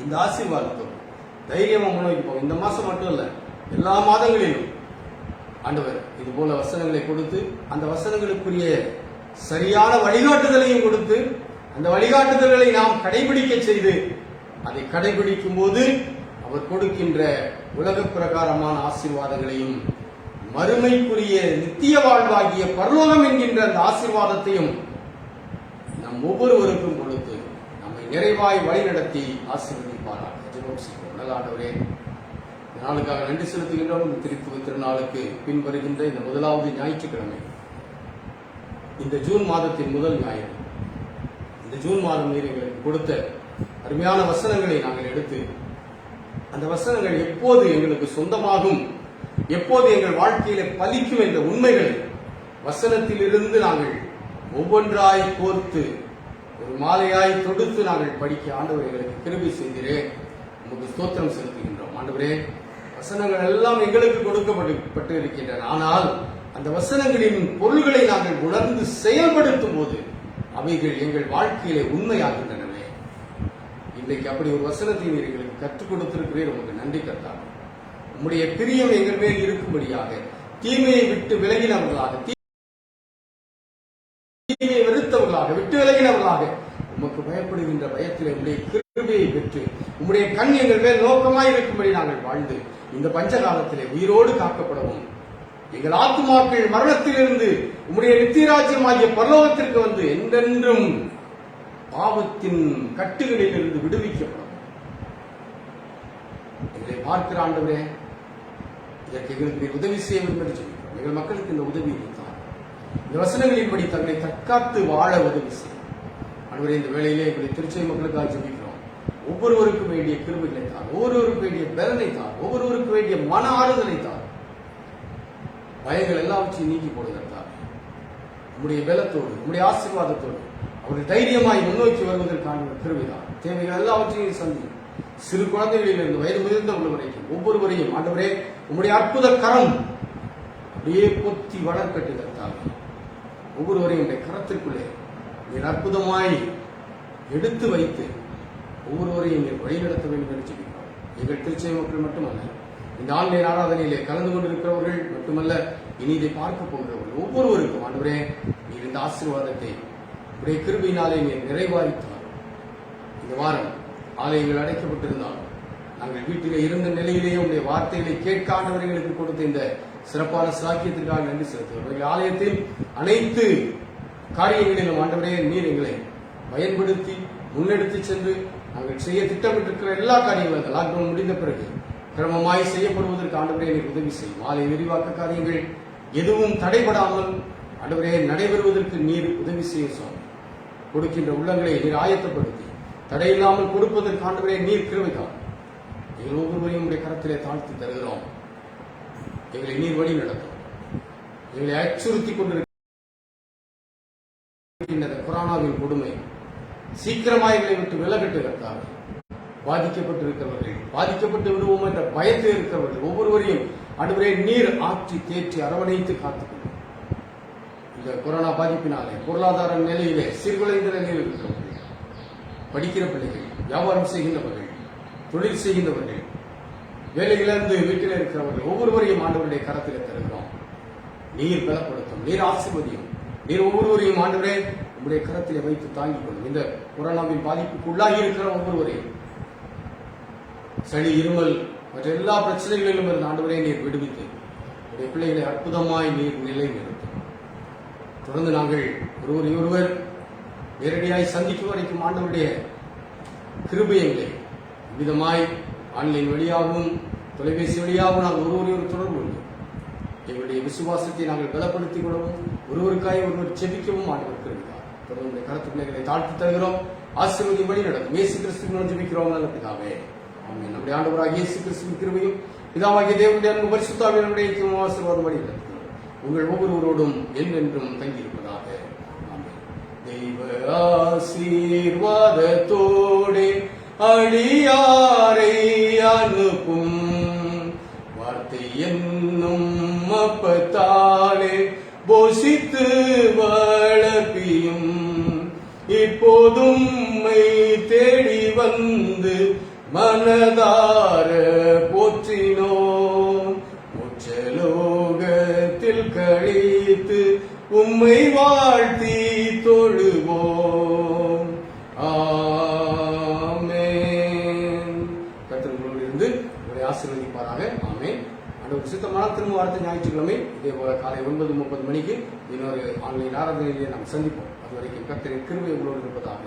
இந்த ஆசீர்வாதத்தோடு தைரியமா முன்னோக்கி போகும். இந்த மாசம் மட்டும் இல்ல, எல்லா மாதங்களிலும் ஆண்டவர் இது போல வசனங்களை கொடுத்து அந்த வசனங்களுக்குரிய சரியான வழிகாட்டுதலையும் கொடுத்து அந்த வழிகாட்டுதல்களை நாம் கடைபிடிக்க செய்து அதை கடைபிடிக்கும் போது அவர் கொடுக்கின்ற உலக பிரகாரமான ஆசீர்வாதங்களையும் மறுமைக்குரிய நித்திய வாழ்வாகிய பரலோகம் என்கின்ற அந்த ஆசீர்வாதத்தையும் நம் ஒவ்வொருவருக்கும் கொடுத்து நம்மை நிறைவாய் வழிநடத்தி ஆசீர்வதிப்பாராக. ஆண்டவரே, இந்த நாளுக்காக நன்றி செலுத்துகின்றோம். திருப்பதி திருநாளுக்கு பின்வருகின்ற இந்த முதலாவது ஞாயிற்றுக்கிழமை, இந்த ஜூன் மாதத்தின் முதல் ஞாயிறு, இந்த ஜூன் மாதம் நீர் எங்களுக்கு கொடுத்த அருமையான வசனங்களை நாங்கள் எடுத்து அந்த வசனங்கள் எப்போது எங்களுக்கு சொந்தமாகும், எப்போது எங்கள் வாழ்க்கையில பலிக்கும் என்ற உண்மைகளை வசனத்திலிருந்து நாங்கள் ஒவ்வொன்றாய் கோர்த்து ஒரு மாலையாய் தொடுத்து நாங்கள் படிக்க ஆண்டவர் எங்களுக்கு கிருபை செய்கிறேன். உங்களுக்கு ஸ்தோத்திரம் செலுத்துகின்றோம். ஆண்டவரே, வசனங்கள் எல்லாம் எங்களுக்கு கொடுக்கப்பட்டு இருக்கின்றன. ஆனால் அந்த வசனங்களின் பொருள்களை நாங்கள் உணர்ந்து செயல்படுத்தும் போது அவைகள் எங்கள் வாழ்க்கையிலே உண்மையாகின்றனவே. இன்றைக்கு அப்படி ஒரு வசனத்தை நீர் எங்களுக்கு கற்றுக் கொடுத்திருக்கிறீர். உங்களுக்கு நன்றி கர்த்தாவே. உம்முடைய பிரியம் எங்கள் மேல் இருக்கும்படியாக தீமையை விட்டு விலகினவர்களாக, தீமையை வெறுத்தவர்களாக, விட்டு விலகினவர்களாக உமக்கு பயப்படுகின்ற பயத்திலே உடைய கிருபையை பெற்று உம்முடைய கண் எங்கள் மேல் நோக்கமாய் இருக்கும்படி நாங்கள் வாழ்ந்து இந்த பஞ்ச காலத்திலே உயிரோடு காக்கப்படவும் எங்கள் ஆத்துமாக்கள் மரணத்திலிருந்து உம்முடைய நித்தியராஜ்யமாகிய பரலோகத்திற்கு வந்து என்றென்றும் பாவத்தின் கட்டுகளில் இருந்து விடுவிக்கப்படும். எங்களை பார்க்கிற ஆண்டவரே, இதற்கு எங்களுக்கு உதவி செய்ய வேண்டும் என்று சொல்லிக்கிறோம். எங்கள் மக்களுக்கு இந்த உதவி இருந்தார். இந்த வசனங்களின்படி தங்களை தற்காத்து வாழ உதவி செய்யும். ஆண்டவரே, இந்த வேளையிலே எங்களுடைய திருச்செய் மக்களுக்காக ஜெபிக்கிறோம். ஒவ்வொருவருக்கும் வேண்டிய கிருபைகளை தார், ஒவ்வொருவருக்கு வேண்டிய பலனை தார், ஒவ்வொருவருக்கு வேண்டிய மன ஆறுதலை தார். பயங்கள் எல்லாவற்றையும் நீக்கி போடுகிறார். உம்முடைய பலத்தோடு உம்முடைய ஆசீர்வாதத்தோடு அவர்கள் தைரியமாய் முன்னோக்கி வருவதற்கான கிருபைதான். தேவைகள் எல்லாவற்றையும் சந்தி சிறு குழந்தைகளிலிருந்து வயது முதிர்ந்தவர்கள் வரைக்கும் ஒவ்வொருவரையும் ஆண்டவரே உம்முடைய அற்புத கரம் அப்படியே பொத்தி வளர்க்கட்டுகிறார். ஒவ்வொருவரையும் கரத்திற்குள்ளே நீர் அற்புதமாய் எடுத்து வைத்து ஒவ்வொருவரையும் நீர் வழிநடத்த வேண்டும் என்று சொல்லியிருக்கிறோம். எங்கள் திருச்செய் மக்கள் மட்டுமல்ல, இந்த ஆன்லைன் ஆராதனையிலே கலந்து கொண்டிருக்கிறவர்கள் மட்டுமல்ல, இனி இதை பார்க்க போகிறவர்கள் ஒவ்வொருவருக்கும் ஆண்டவரே நீர் இந்த ஆசீர்வாதத்தை உடைய கிருபையினாலே நீர் நிறைவாய்த்தார். இந்த வாரம் ஆலயங்கள் அடைக்கப்பட்டிருந்தாலும் நாங்கள் வீட்டிலே இருந்த நிலையிலேயே உடைய வார்த்தைகளை கேட்க ஆண்டவர்களுக்கு கொடுத்த இந்த சிறப்பான சாக்கியத்திற்காக நன்றி செலுத்துகிறோம். ஆலயத்தில் அனைத்து காரியங்களிலும் ஆண்டவரே நீர் எங்களை பயன்படுத்தி முன்னெடுத்து சென்று நாங்கள் செய்ய திட்டமிட்டிருக்கிற எல்லா காரியங்களும் லாக்டவுன் முடிந்த பிறகு கிரமமாய் செய்யப்படுவதற்கு ஆண்டவரே நீர் உதவி செய்யும். ஆலய விரிவாக்க காரியங்கள் எதுவும் தடைபடாமல் ஆண்டவரே நடைபெறுவதற்கு நீர் உதவி செய்ய சுவாமி. கொடுக்கின்ற உள்ளங்களை நீர் ஆயத்தப்படுத்தி தடையில்லாமல் கொடுப்பதற்கு ஆண்டவரே நீர் கிருபைதான். எங்கள் ஒவ்வொருவரையும் உடைய கரத்திலே தாழ்த்தி தருகிறோம். எங்களை நீர் வழி நடத்தும். எங்களை அச்சுறுத்தி கொண்டிருக்கின்ற கொரோனாவின் கொடுமை சீக்கிரமாக எங்களை விட்டு விலகட்டுகிறார். பாதிக்கப்பட்டிருக்கிறவர்கள், பாதிக்கப்பட்டு விடுவோம் என்ற பயத்தில் இருக்கிறவர்கள் ஒவ்வொருவரையும் ஆண்டவரே நீர் ஆற்றி தேற்றி அரவணைத்து காத்துக்கொள்ளும். இந்த கொரோனா பாதிப்பினாலே பொருளாதார நிலையிலே சீர்குலைந்த நிலையில் இருக்கிறவர்கள், படிக்கிற பிள்ளைகள், வியாபாரம் செய்கின்றவர்கள், தொழில் செய்கின்றவர்கள், வேலையிலிருந்து வீட்டில் இருக்கிறவர்கள் ஒவ்வொருவரையும் ஆண்டவருடைய கரத்தில் தருகிறோம். நீர் பலப்படுத்தும், நீர் ஆசீர்வதியும். நீர் ஒவ்வொருவரையும் ஆண்டவரே உங்களுடைய கரத்திலே வைத்து தாங்கிக் கொள்ளும். இந்த கொரோனாவின் பாதிப்புக்கு உள்ளாகி இருக்கிற ஒவ்வொருவரையும் சளி, இருமல் மற்ற எல்லா பிரச்சனைகளிலும் இருந்து ஆண்டவரே நீர் விடுவித்து உடைய பிள்ளைகளை அற்புதமாய் நீர் நிலைநிறுத்தும். தொடர்ந்து நாங்கள் ஒருவர் நேரடியாய் சந்திக்கும் வரைக்கும் ஆண்டவருடைய கிருபையங்களை விதமாய் ஆன்லைன் வழியாகவும் தொலைபேசி வழியாகவும் நாங்கள் ஒருவரையொரு தொடர்பு கொண்டு எங்களுடைய விசுவாசத்தை நாங்கள் பலப்படுத்திக் கொள்ளவும் ஒருவருக்காய் ஒருவர் செபிக்கவும் ஆண்டவர் இருக்கிறார். தொடர்ந்து கருத்து பிள்ளைகளை தாழ்த்தி தருகிறோம். ஆசீர்வதி வழி நடக்கும் இயேசு கிறிஸ்துவின் ஜெபிக்கிறோம் நல்ல பிதாவே. ஆமென். நம்முடைய ஆண்டவராகிய இயேசு கிறிஸ்துவின் கிருபையும் பிதாவாகிய தேவனுடைய அன்பு பரிசுத்தாவியினுடைய ஐக்கியமும் ஆசீர்வாதம் வழி நடக்கும் உங்கள் ஒவ்வொருவரோடும் என்றென்றும் தங்கியிருப்பதாக. ஆமென். தெய்வ ஆசீர்வாதத்தோடு அடியாரை அனுப்பும் வார்த்தை என்னும் அப்பத்தாலே போஷித்து வளர்ப்பியும் இப்போதும் தேடி வந்து மனதார போற்றினோம். உச்சலோகத்தில் கழித்து உம்மை வாழ்த்தி தொழுவோம். ஆமென். கர்த்தர் உங்களோடு இருந்து உங்களை ஆசீர்வதிப்பாராக. ஆமென். ஆண்டவர் சித்தமான திரும்ப வார்த்தை ஞாயிற்றுக்கிழமை இதே போல காலை 9:30 மணிக்கு இன்னொரு ஆன்லைன் ஆராதனையிலே நாம் சந்திப்போம். அதுவரைக்கும் கர்த்தரின் கிருபை உங்களோடு இருப்பதாக.